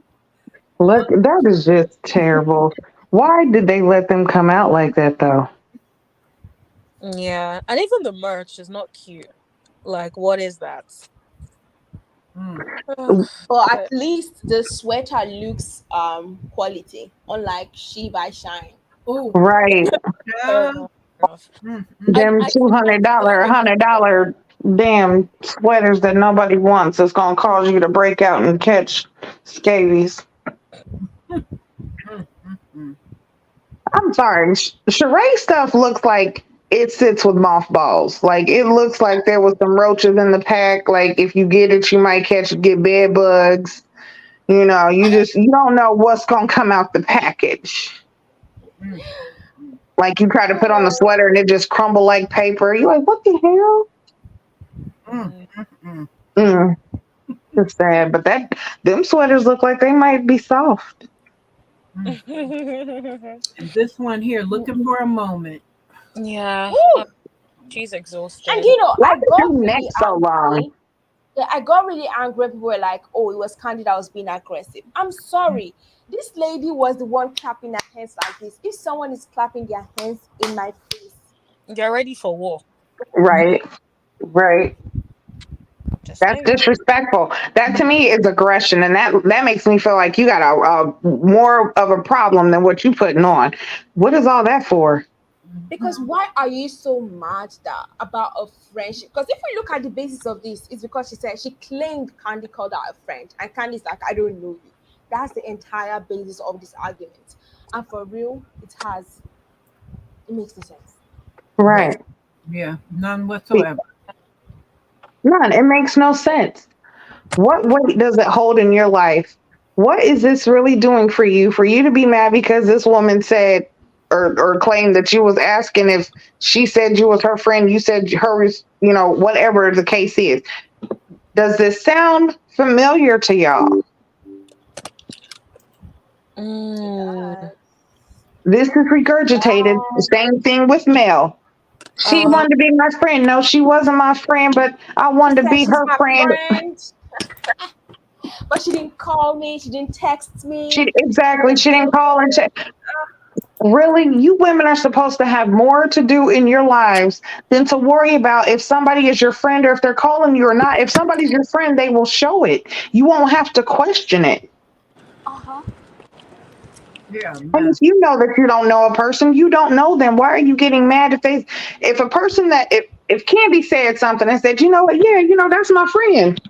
Look, that is just terrible. Why did they let them come out like that though? Yeah, and even the merch is not cute. Like, what is that? Mm. Ugh, But at but least the sweater looks quality, unlike She by Shine. Oh, Right. fair yeah. enough. Fair enough. Mm. Them I two think hundred the dollar, only reason $100 damn sweaters that nobody wants is gonna cause you to break out and catch scabies. Mm. Mm. I'm sorry. Sheree stuff looks like it sits with mothballs. Like it looks like there was some roaches in the pack. Like if you get it, you might get bed bugs. You don't know what's gonna come out the package. Mm. Like you try to put on the Oh, sweater and it just crumble like paper. You're like, what the hell? Mm. mm. Mm. Mm, it's sad, but them sweaters look like they might be soft. Mm. And this one here, looking for a moment. Yeah, woo. she's And exhausted. you know, Why I is got your neck really so long? angry. Yeah, I got really angry. People were like, "Oh, it was Kandi that was being aggressive." I'm sorry. This lady was the one clapping her hands like this. If someone is clapping their hands in my face, Get ready for war. Right, right. Just That's saying. disrespectful. That to me is aggression, and that makes me feel like you got a more of a problem than what you putting on. What is all that for? because why are you so mad that about a friendship? Because if we look at the basis of this, it's because she said she claimed Kandi called her a friend, and Candi's like, "I don't know you." That's the entire basis of this argument, and for real, it makes no sense. Makes Right. Yeah, none whatsoever. None. It makes no sense. What weight does it hold in your life? What is this really doing for you? For you to be mad because this woman said or claimed that you was asking if she said you was her friend, you said her, whatever the case is. Does this sound familiar to y'all? Mm. Yes. This is regurgitated. The Yes. same thing with Mel. She Uh, wanted to be my friend. No, she wasn't my friend, but I She wanted to said be she's her my friend. friend, but she didn't call me. She didn't text She me. exactly. And She didn't call and check. Really, you women are supposed to have more to do in your lives than to worry about if somebody is your friend or if they're calling you or not. If somebody's your friend, they will show it. You won't have to question it. uh-huh. Yeah, And if man. you know that you don't know a person, you don't know them. Why are you getting mad if a person that if Candy said something and said, you know what, yeah, that's my friend,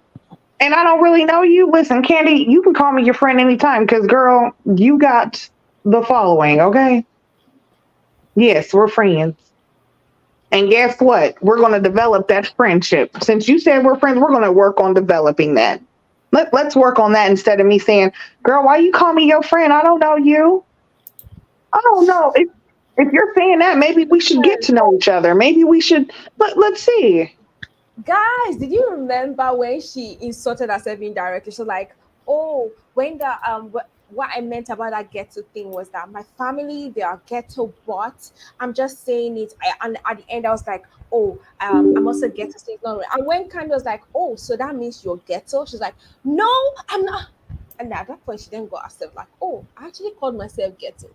and I don't really know you. Listen, Candy, you can call me your friend anytime because girl, you got the following, okay? Yes, we're friends. And guess what? We're going to develop that friendship. Since you said we're friends, we're going to work on developing that. Let's work on that instead of me saying, girl, why you call me your friend? I don't know you. I don't know. If you're saying that, maybe we should get to know each other. Maybe we should. Let's see. Guys, did you remember when she insulted herself indirectly? She was like, "Oh, when the what I meant about that ghetto thing was that my family they are ghetto, but I'm just saying it." And at the end, I was like, "Oh, I'm also ghetto, so it's not right." And when Kandi was like, "Oh, so that means you're ghetto?" She's like, "No, I'm not." And at that point, she then got herself like, "Oh, I actually called myself ghetto,"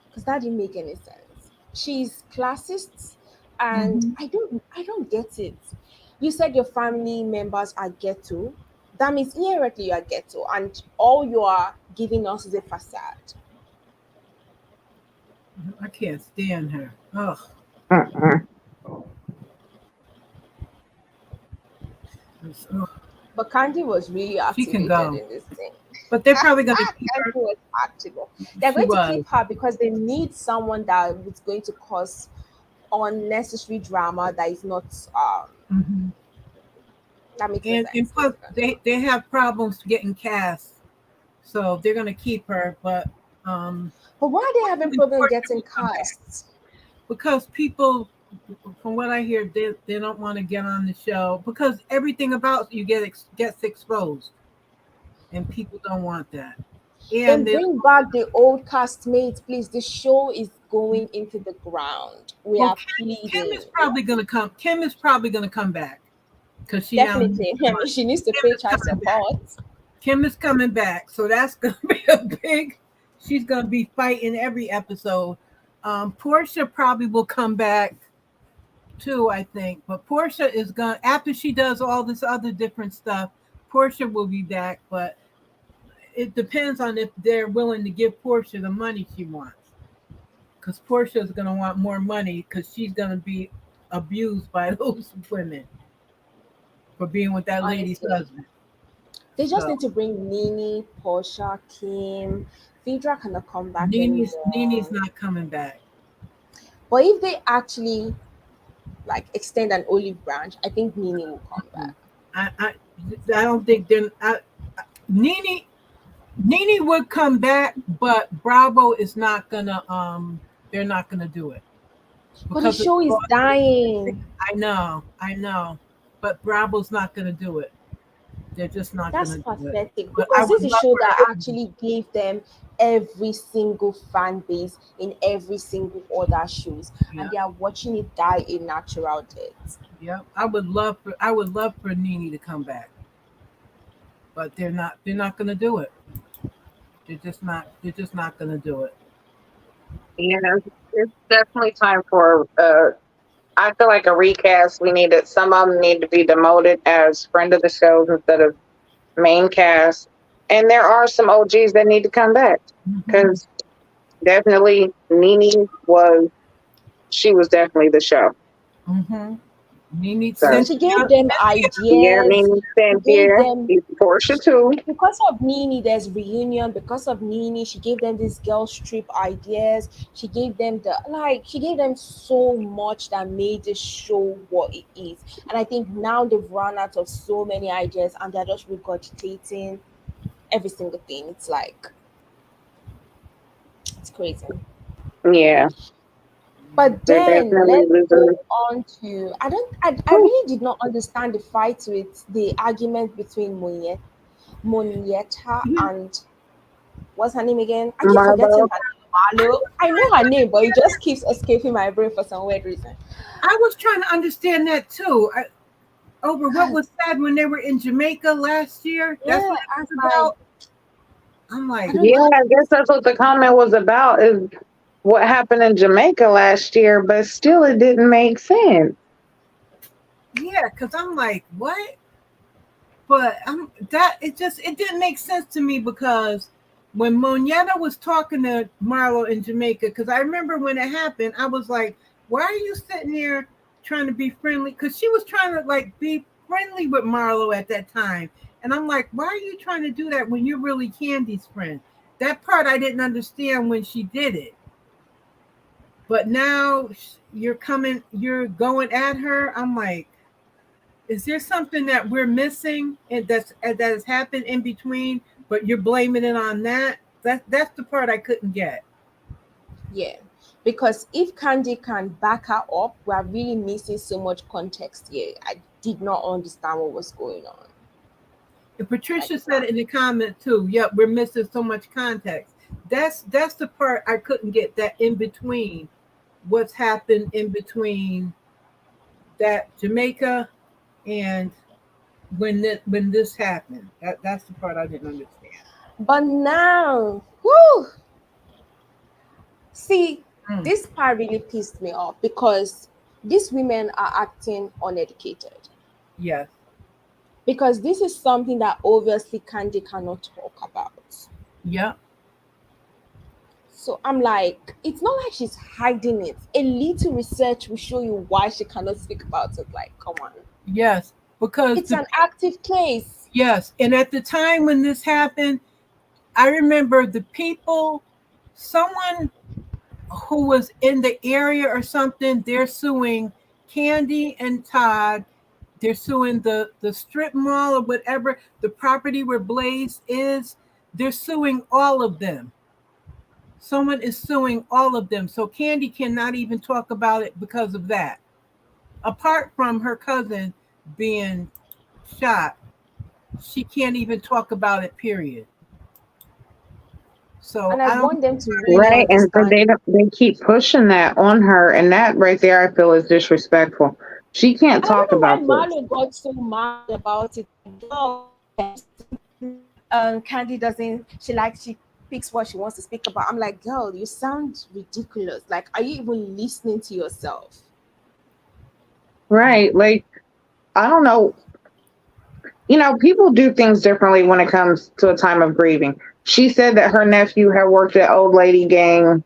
because that didn't make any sense. She's classist, and Mhm. I don't get it. You said your family members are ghetto. That means inherently you are ghetto, and all you are giving us is a facade. I can't stand her. Ugh. Mm-mm. Ugh. But Kandi was really She can activated go. in this thing. But they're probably going to keep Kandi her. was active. They're She going to was. keep her because they need someone that is going to cause unnecessary drama that is not Hmm. that makes no And sense plus, basically. they have problems getting cast. So they're going to keep her. But um, But why are they having hopefully problem Portia getting will come back. casts? Because people, from what I hear, they don't want to get on the show because everything about you gets exposed, and people don't want that. Then And they, bring back the old castmates, please. The show is going into the ground. We well, are Kim is pleading. We are probably going to come. Kim is probably going to come back because she now needs definitely. the I mean, money. she needs to Kim pay is child coming back. support. Kim is coming back, so that's going to be a big. She's going to be fighting every episode. Portia probably will come back too, I think. But Portia is going after she does all this other different stuff. Portia will be back, but it depends on if they're willing to give Portia the money she wants. Because Portia is going to want more money because she's going to be abused by those women for being with that lady's Honestly, husband. they just So need to bring Nini, Portia, Kim. Phaedra cannot come back Nini's anymore. not coming back. But if they actually like extend an olive branch, I think Nini will come back. I I, I don't think they're. Nini Nini would come back, but Bravo is not gonna. They're not gonna do it But the because show is dying. I know, but Bravo's not gonna do it. They're just not That's gonna do it. pathetic But I because this would is a love show for that her. actually gave them every single fan base in every single other shows, and Yeah, they are watching it die a natural death. yeah. I would love for Nini to come back, but they're not. They're not gonna do it. They're just not. They're just not gonna do it. Yeah, it's definitely time for. I feel like a recast. We needed some of them need to be demoted as friend of the shows instead of main cast. And there are some OGs that need to come back Mhm. because definitely Nene was. She was definitely the show. Mhm. Nini, So She gave them yeah, ideas. Nene She gave Cynthia, them Portia too. because of Nini, there's reunion. Because of Nini, she gave them these girls trip ideas. She gave them she gave them so much that made the show what it is. And I think now they've run out of so many ideas and they're just regurgitating every single thing. It's like it's crazy. Yeah, But they're then definitely let's losing. go on to I really did not understand the fight with the argument between Monietta and what's her name again? I keep forgetting Marlo. her name. Marlo. I know her name, but it just keeps escaping my brain for some weird reason. I was trying to understand that too. Over what Guys, was said when they were in Jamaica last year. That's yeah, what it I was was like, about. I'm I like, don't Yeah, what? get I it. guess that's what the comment was about is what happened in Jamaica last year, but still it didn't make sense. Yeah, because I'm like, what? But it didn't make sense to me because when Moneta was talking to Marlo in Jamaica, because I remember when it happened, I was like, why are you sitting there trying to be friendly? Because she was trying to like be friendly with Marlo at that time. And I'm like, why are you trying to do that when you're really Candy's friend? That part I didn't understand when she did it. But now you're going at her. I'm like, is there something that we're missing and that has happened in between, but you're blaming it on that? That's the part I couldn't get. Yeah. Because if Kandi can back her up, we are really missing so much context here. I did not understand what was going on. And Patricia said in the comment too, yep, we're missing so much context. That's the part I couldn't get, that in between, what's happened in between that Jamaica and when this happened. That's the part I didn't understand. But now, whoo! See, this part really pissed me off because these women are acting uneducated. Yes. Because this is something that obviously Kandi cannot talk about. Yep. So I'm like, it's not like she's hiding it. A little research will show you why she cannot speak about it. Like, come on. Yes, because it's an active case. Yes, and at the time when this happened, I remember the people, someone who was in the area or something, they're suing Kandi and Todd. They're suing the strip mall or whatever, the property where Blaze is. They're suing all of them. Someone is suing all of them. So Kandi cannot even talk about it because of that. Apart from her cousin being shot, she can't even talk about it, period. So and I want them to really right, and so understand. they keep pushing that on her, and that right there, I feel is disrespectful. She can't I don't talk know why about this. Marlo got so mad about it. Kandi doesn't. She picks what she wants to speak about. I'm like, girl, you sound ridiculous. Like, are you even listening to yourself? Right, like I don't know. You know, people do things differently when it comes to a time of grieving. She said that her nephew had worked at Old Lady Gang or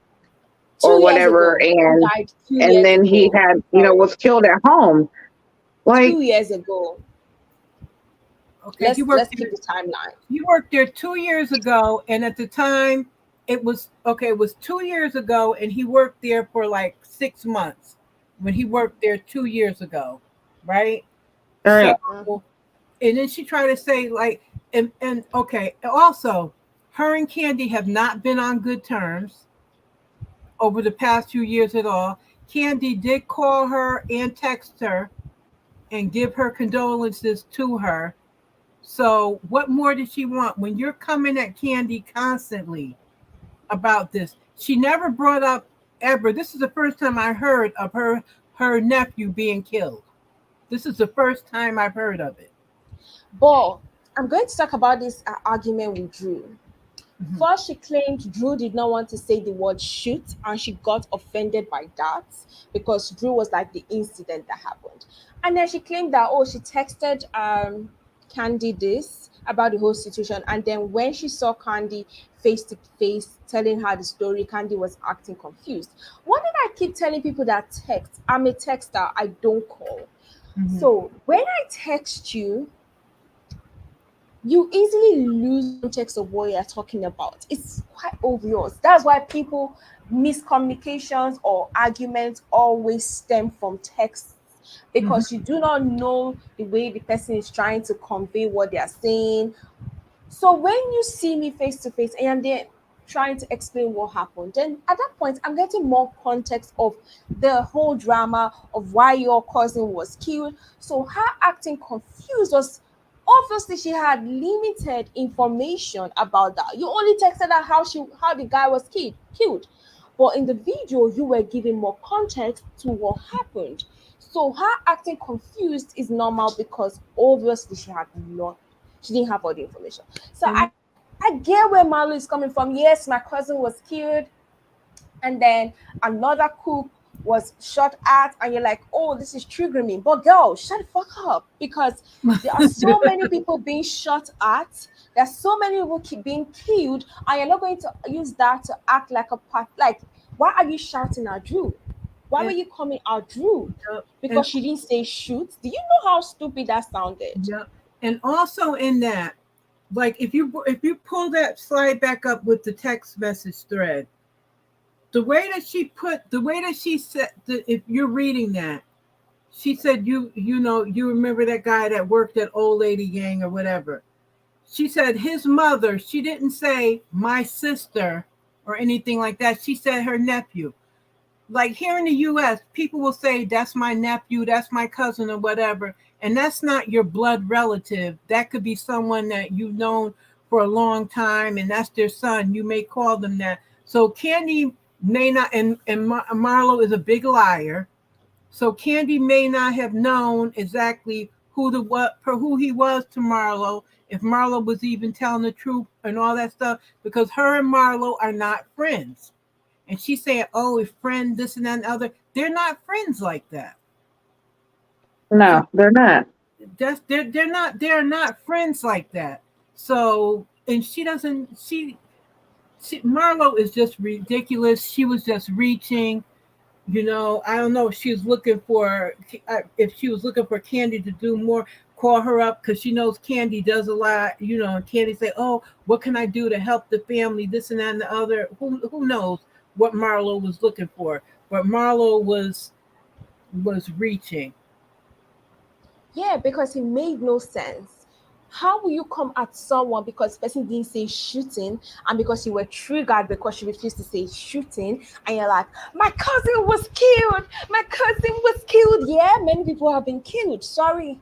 2 years whatever, ago, he died 2 and years then he ago. had, was killed at home. Like, 2 years ago. Okay, Let's keep the timeline. He worked there 2 years ago, and at the time, it was 2 years ago, and he worked there for like 6 months when he worked there 2 years ago, right? right. So, and then she tried to say like, and okay, also, her and Kandi have not been on good terms over the past few years at all. Kandi did call her and text her and give her condolences to her. So what more did she want when you're coming at Kandi constantly about this? She never brought up ever. This is the first time I heard of her nephew being killed. This is the first time I've heard of it. But I'm going to talk about this argument with Drew. Mhm. First, she claimed Drew did not want to say the word shoot, and she got offended by that because Drew was like the incident that happened. And then she claimed that, she texted Kandi this about the whole situation. And then when she saw Kandi face to face telling her the story, Kandi was acting confused. Why did I keep telling people that text? I'm a texter, I don't call. Mhm. So when I text you, you easily lose context of what you're talking about. It's quite obvious. That's why people miscommunications or arguments always stem from text, because you do not know the way the person is trying to convey what they are saying. So when you see me face to face and they're trying to explain what happened, then at that point I'm getting more context of the whole drama of why your cousin was killed. So her acting confused was obviously she had limited information about that. You only texted her how the guy was killed. But in the video, you were giving more context to what happened. So her acting confused is normal because obviously she didn't have all the information. So I get where Marlo is coming from. Yes, my cousin was killed, and then another cook was shot at, and you're like, oh, this is triggering me. But girl, shut the fuck up, because there are so many people being shot at. There's so many people being killed, and you're not going to use that to act like a part. Like, why are you shouting at Drew? Why were you coming at Drew? Because she didn't say shoot. Do you know how stupid that sounded? Yeah, and also in that, like if you pull that slide back up with the text message thread, the way that she said, if you're reading that, she said you remember that guy that worked at Old Lady Gang or whatever. She said his mother. She didn't say my sister or anything like that. She said her nephew. Like here in the US, people will say, that's my nephew, that's my cousin, or whatever. And that's not your blood relative. That could be someone that you've known for a long time, and that's their son. You may call them that. So Kandi may not, and Marlo is a big liar. So Kandi may not have known exactly who he was to Marlo, if Marlo was even telling the truth and all that stuff, because her and Marlo are not friends. And she's saying, "Oh, if friend this and that and other." They're not friends like that. So No, they're not. they're not friends like that. So, and she doesn't. Marlo is just ridiculous. She was just reaching. I don't know if she was looking for Kandi to do more, call her up, because she knows Kandi does a lot. And Kandi say, "Oh, what can I do to help the family? This and that and the other." Who knows what Marlo was looking for? But Marlo was reaching. Yeah, because it made no sense. How will you come at someone because person didn't say shooting, and because you were triggered because she refused to say shooting, and you're like, my cousin was killed, my cousin was killed. Yeah, many people have been killed. Sorry.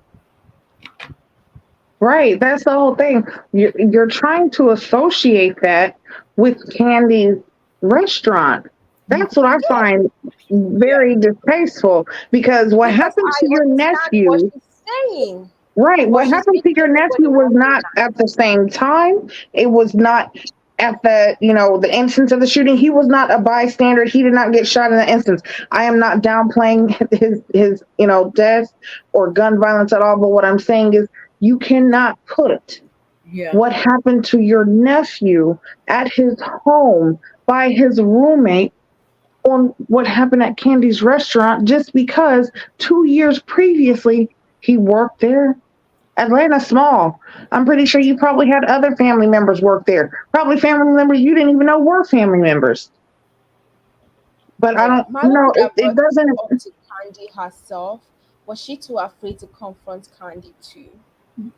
Right. That's the whole thing. You're trying to associate that with Candy's restaurant. That's what I Yeah, find Yeah, very distasteful, because what because happened to I your understand what nephew, she's saying, right? but What she's happened to making your everybody nephew was one not at the same time. It was not at the instance of the shooting. He was not a bystander. He did not get shot in that instance. I am not downplaying his death or gun violence at all. But what I'm saying is, you cannot put yeah, what happened to your nephew at his home by his roommate on what happened at Candy's restaurant, just because 2 years previously he worked there. Atlanta small. I'm pretty sure you probably had other family members work there. Probably family members you didn't even know were family members. But I yeah. don't Marlo know. could have It brought it up doesn't. to Kandi herself. Was she too afraid to confront Kandi too?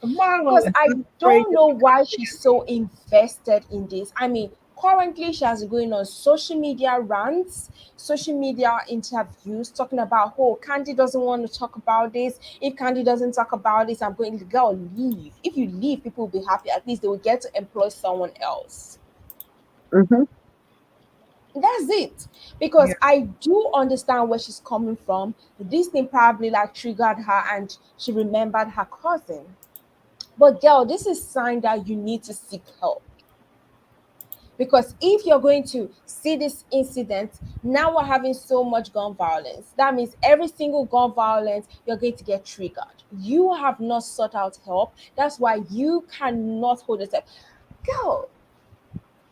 Marlo Because is I not afraid don't to know be why she's so invested in this. I mean, currently she has going on social media rants, social media interviews, talking about, oh, Kandi doesn't want to talk about this. If Kandi doesn't talk about this, I'm going to go leave. If you leave, people will be happy. At least they will get to employ someone else. Hmm. That's it. yeah. Because I do understand where she's coming from. This thing probably like triggered her and she remembered her cousin. But girl, this is sign that you need to seek help. Because if you're going to see this incident, now we're having so much gun violence. That means every single gun violence, you're going to get triggered. You have not sought out help. That's why you cannot hold yourself. Girl,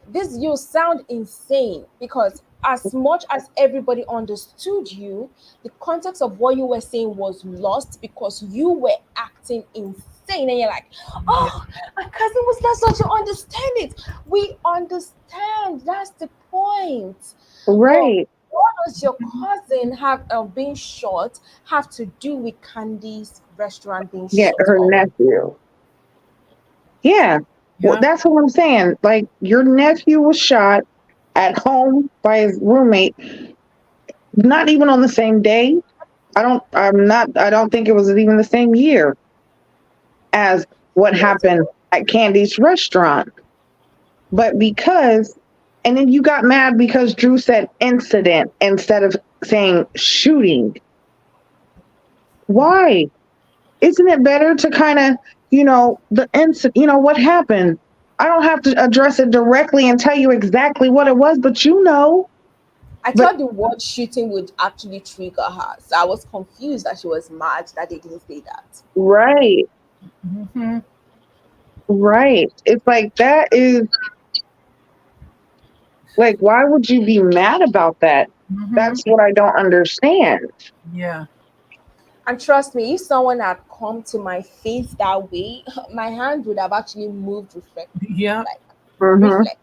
this you sound insane because as much as everybody understood you, the context of what you were saying was lost because you were acting insane. And you're like, Yeah. oh, my cousin was not such to understand it. We understand. That's the point. But Right. what does your cousin have being shot have to do with Candy's restaurant being Yeah, shut her up? nephew. Yeah. Well, Yeah. that's what I'm saying. Like, your nephew was shot at home by his roommate, not even on the same day. I don't think it was even the same year as what Years happened ago. at Candy's restaurant. But and then you got mad because Drew said incident instead of saying shooting. Why? Isn't it better to kind of, the incident, what happened? I don't have to address it directly and tell you exactly what it was, but I but thought the word shooting would actually trigger her. So I was confused that she was mad that they didn't say that. right, Hmm. right. It's like, that is like, why would you be mad about that? Hmm. That's what I don't understand. Yeah. And trust me, if someone had come to my face that way, my hand would have actually moved Yeah. like Hmm. reflex.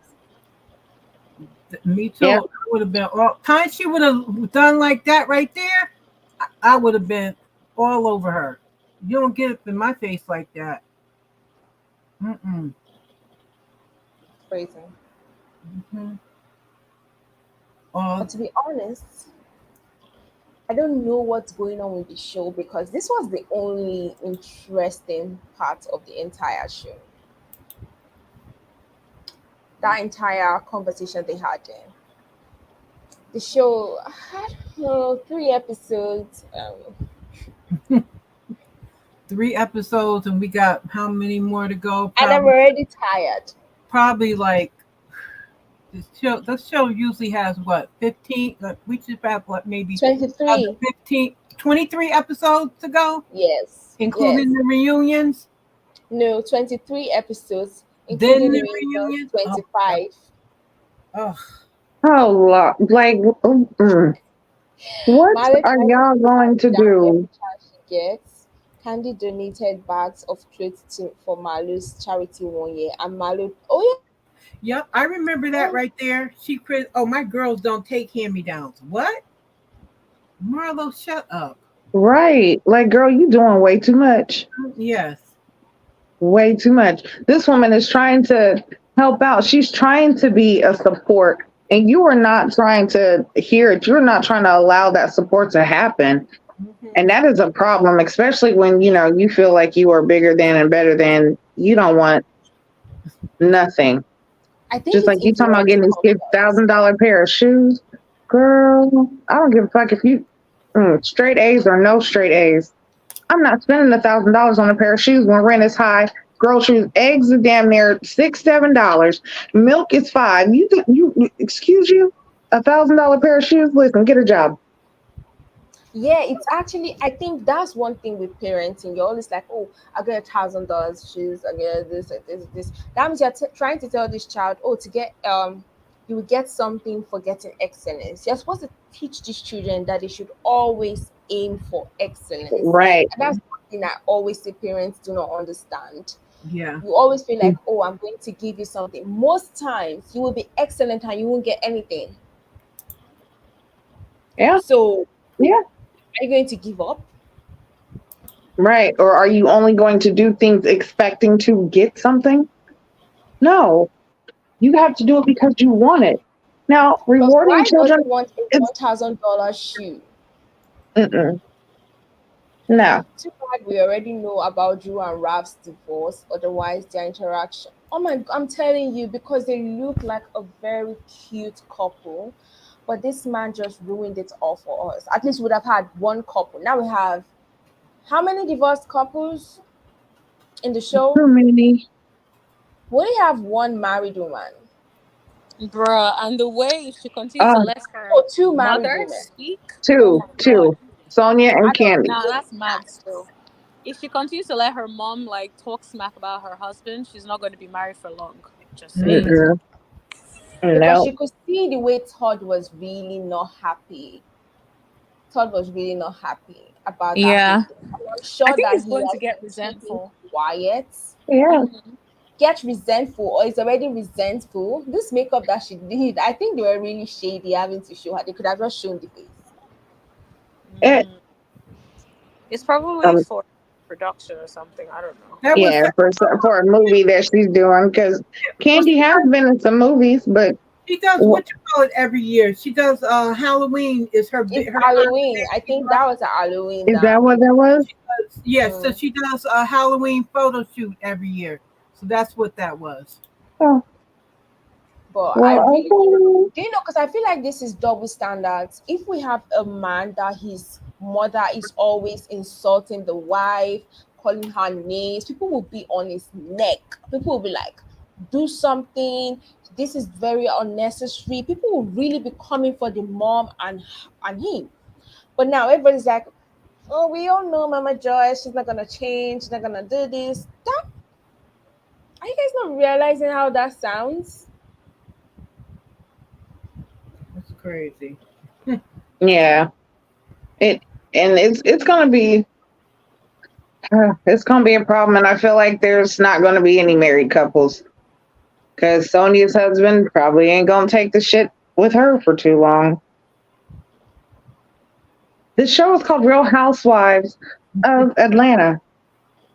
Me Yeah, too. I would have been all time she would have done like that right there. I would have been all over her. You don't get up in my face like that. Mm-mm. Crazy. Hmm. All But to be honest, I don't know what's going on with the show because this was the only interesting part of the entire show. That entire conversation they had there. The show had 3 episodes. 3 episodes, and we got how many more to go? And I'm already tired. Probably like this show usually has what 15. We just have what maybe 23. 15, 23 episodes to go, Yes. including Yes. the reunions. No, 23 episodes, Then including the the reunions, reunions. Oh, 25. oh, Oh, like, what Marriage are wants y'all to going to down do? every chance she gets. Kandi donated bags of clothes for Malu's charity one year, and Malu, oh yep, I remember that right there. She crit. Oh, my girls don't take hand-me-downs. What? Marlo, shut up. Right. Like, girl, you doing way too much. Yes. Way too much. This woman is trying to help out. She's trying to be a support, and you are not trying to hear it. You're not trying to allow that support to happen. And that is a problem, especially when, you feel like you are bigger than and better than. You don't want nothing. I think Just it's like you talking about inferiority getting these kids complex. $1,000 pair of shoes. Girl, I don't give a fuck if you straight A's or no straight A's. I'm not spending $1,000 on a pair of shoes when rent is high. Groceries, eggs are damn near $6, $7. Milk is $5. Excuse you, $1,000 pair of shoes. Listen, get a job. Yeah, it's actually, I think that's one thing with parenting. You're always like, oh, I get $1,000 shoes, I get this, this. That means you're trying to tell this child, oh, to get you will get something for getting excellence. You're supposed to teach these children that they should always aim for excellence. Right. And that's one thing I always say parents do not understand. Yeah. You always feel like, oh, I'm going to give you something. Most times you will be excellent and you won't get anything. Yeah. So Yeah. are you going to give up? Right. Or are you only going to do things expecting to get something? No. You have to do it because you want it. Now, Because rewarding why does children, he want a it's $1,000 shoe? no. Too bad we already know about Drew and Ralph's divorce, otherwise their interaction. Oh my, I'm telling you, because they look like a very cute couple, but this man just ruined it all for us. At least we would have had one couple. Now we have how many divorced couples in the show? Too many. We only have one married woman. Bruh, and the way she continues to let her Oh, two married mother women. speak. Oh Two. my god. Sonia and I don't Candy. Nah, know that's mad still. If she continues to let her mom like talk smack about her husband, she's not going to be married for long. Just saying. Mm-mm. because No. she could see the way Todd was really not happy. Todd was really not happy about that whole Yeah. thing. And I'm I sure think that he's he going to has get been keeping resentful. quiet. Yeah. Get resentful, or is already resentful. This makeup that she did, I think they were really shady having to show her. They could have just shown the face. It, It's probably um, for production or something. I don't know. That was yeah, for a movie that she's doing, because Candy has been in some movies, but she does what you call it every year. She does Halloween is her It's her Halloween. I think that was a Halloween is that now. what that was? yes, so she does a Halloween photo shoot every year. So that's what that was. Oh, But I well, really okay. do you know, because I feel like this is double standards. If we have a man that his mother is always insulting the wife, calling her names, people will be on his neck. People will be like, do something. This is very unnecessary. People will really be coming for the mom and him. But now everybody's like, oh, we all know Mama Joyce, she's not gonna change, she's not gonna do this. That are you guys not realizing how that sounds? That's crazy. Yeah. It's gonna be a problem, and I feel like there's not gonna be any married couples because Sonia's husband probably ain't gonna take the shit with her for too long. This show is called Real Housewives of Atlanta,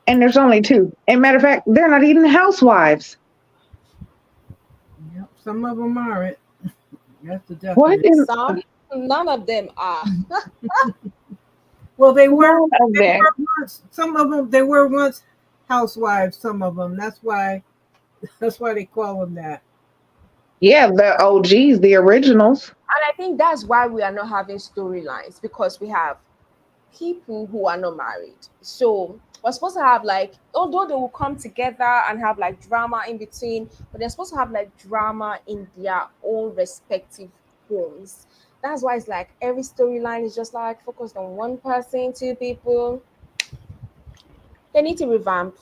and there's only two. And matter of fact, they're not even housewives. Yep, some of them are it. That's the What definite. in Some, none of them are. Well, they were. none of They that? were once. Some of them. They were once housewives. Some of them. That's why. That's why they call them that. Yeah, the OGs, the originals. And I think that's why we are not having storylines, because we have people who are not married. So we're supposed to have, like, although they will come together and have like drama in between, but they're supposed to have like drama in their own respective homes. That's why it's like every storyline is just like focused on one person, two people. They need to revamp,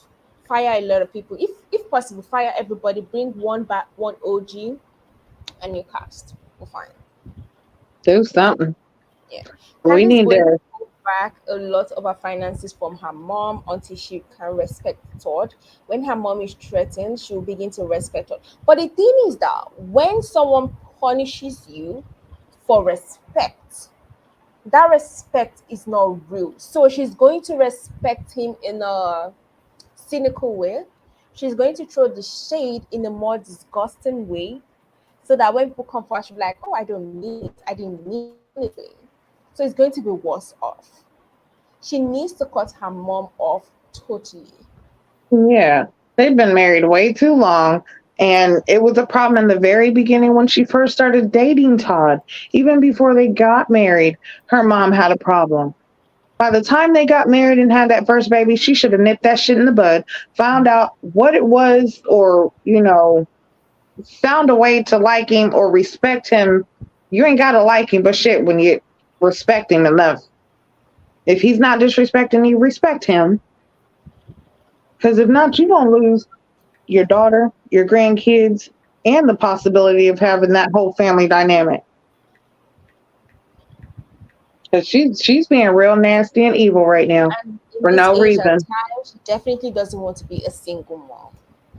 fire a lot of people. If possible, fire everybody, bring one back, one OG, and new cast. We're fine. Do something. Yeah. We Candice need going to to. hold back a lot of her finances from her mom until she can respect Todd. When her mom is threatened, she'll begin to respect Todd. But the thing is that when someone punishes you for respect, that respect is not real. So she's going to respect him in a cynical way. She's going to throw the shade in a more disgusting way, so that when people come for her, she'll be like, oh, I don't mean it. I didn't mean anything. So it's going to be worse off. She needs to cut her mom off totally. Yeah, they've been married way too long. And it was a problem in the very beginning when she first started dating Todd. Even before they got married, her mom had a problem. By the time they got married and had that first baby, she should have nipped that shit in the bud, found out what it was, or, found a way to like him or respect him. You ain't got to like him, but shit, when you respect him enough. If he's not disrespecting you, respect him. Because if not, you're going to lose your daughter, your grandkids, and the possibility of having that whole family dynamic. Because she's being real nasty and evil right now And in for this no age and reason. time, she definitely doesn't want to be a single mom.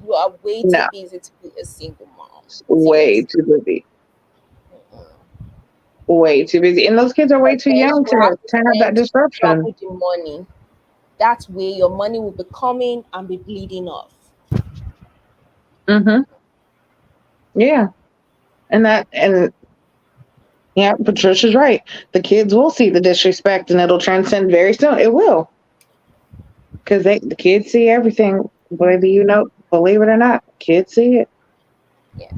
You are way too No, busy to be a single mom. way Seriously. too busy. Mm-mm. Way too busy. And those kids are way Because too then she young will have to to have that spend disruption. double the money. That way, your money will be coming and be bleeding off. Hmm. Yeah. And yeah, Patricia's right. The kids will see the disrespect and it'll transcend very soon. It will. Because the kids see everything, whether believe it or not, kids see it. Yeah.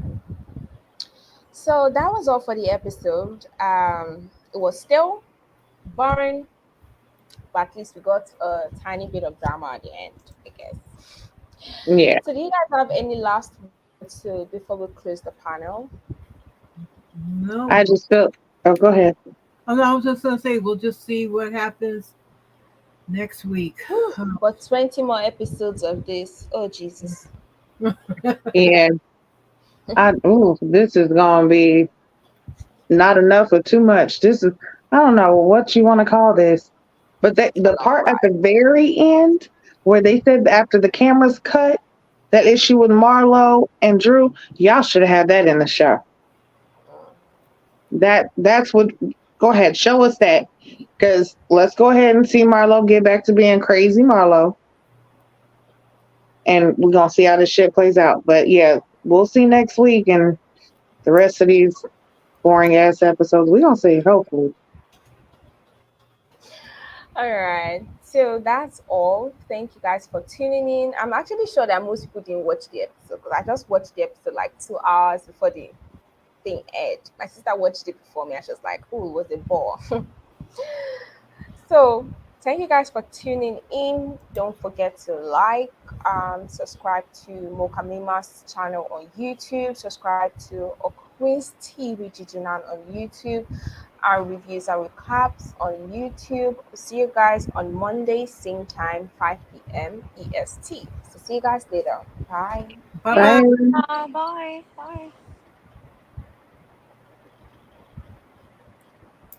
So that was all for the episode. It was still boring, but at least we got a tiny bit of drama at the end, I guess. Yeah. So do you guys have any last words to before we close the panel? No. I just feel, oh, go ahead. Oh, no, I was just gonna say we'll just see what happens next week. Whew, but 20 more episodes of this. Oh Jesus. Yeah. This is going to be not enough or too much. This is, I don't know what you want to call this, but It's a the long part at the ride. very end where they said after the cameras cut, that issue with Marlo and Drew, y'all should have had that in the show. That's what. Go ahead, show us that, because let's go ahead and see Marlo get back to being crazy Marlo, and we're gonna see how this shit plays out. But yeah, we'll see next week and the rest of these boring ass episodes. We're gonna see, hopefully. All right. So that's all. Thank you guys for tuning in. I'm actually sure that most people didn't watch the episode, because I just watched the episode like 2 hours before the thing aired. My sister watched it before me and she was like, oh, it was a bore. So thank you guys for tuning in. Don't forget to like, subscribe to Mokamima's channel on YouTube, subscribe to Oquins TV Jijinan on YouTube, our reviews and recaps on YouTube. See you guys on Monday, same time, 5 p.m. EST. So see you guys later. Bye. Bye bye. Bye. Bye. Bye.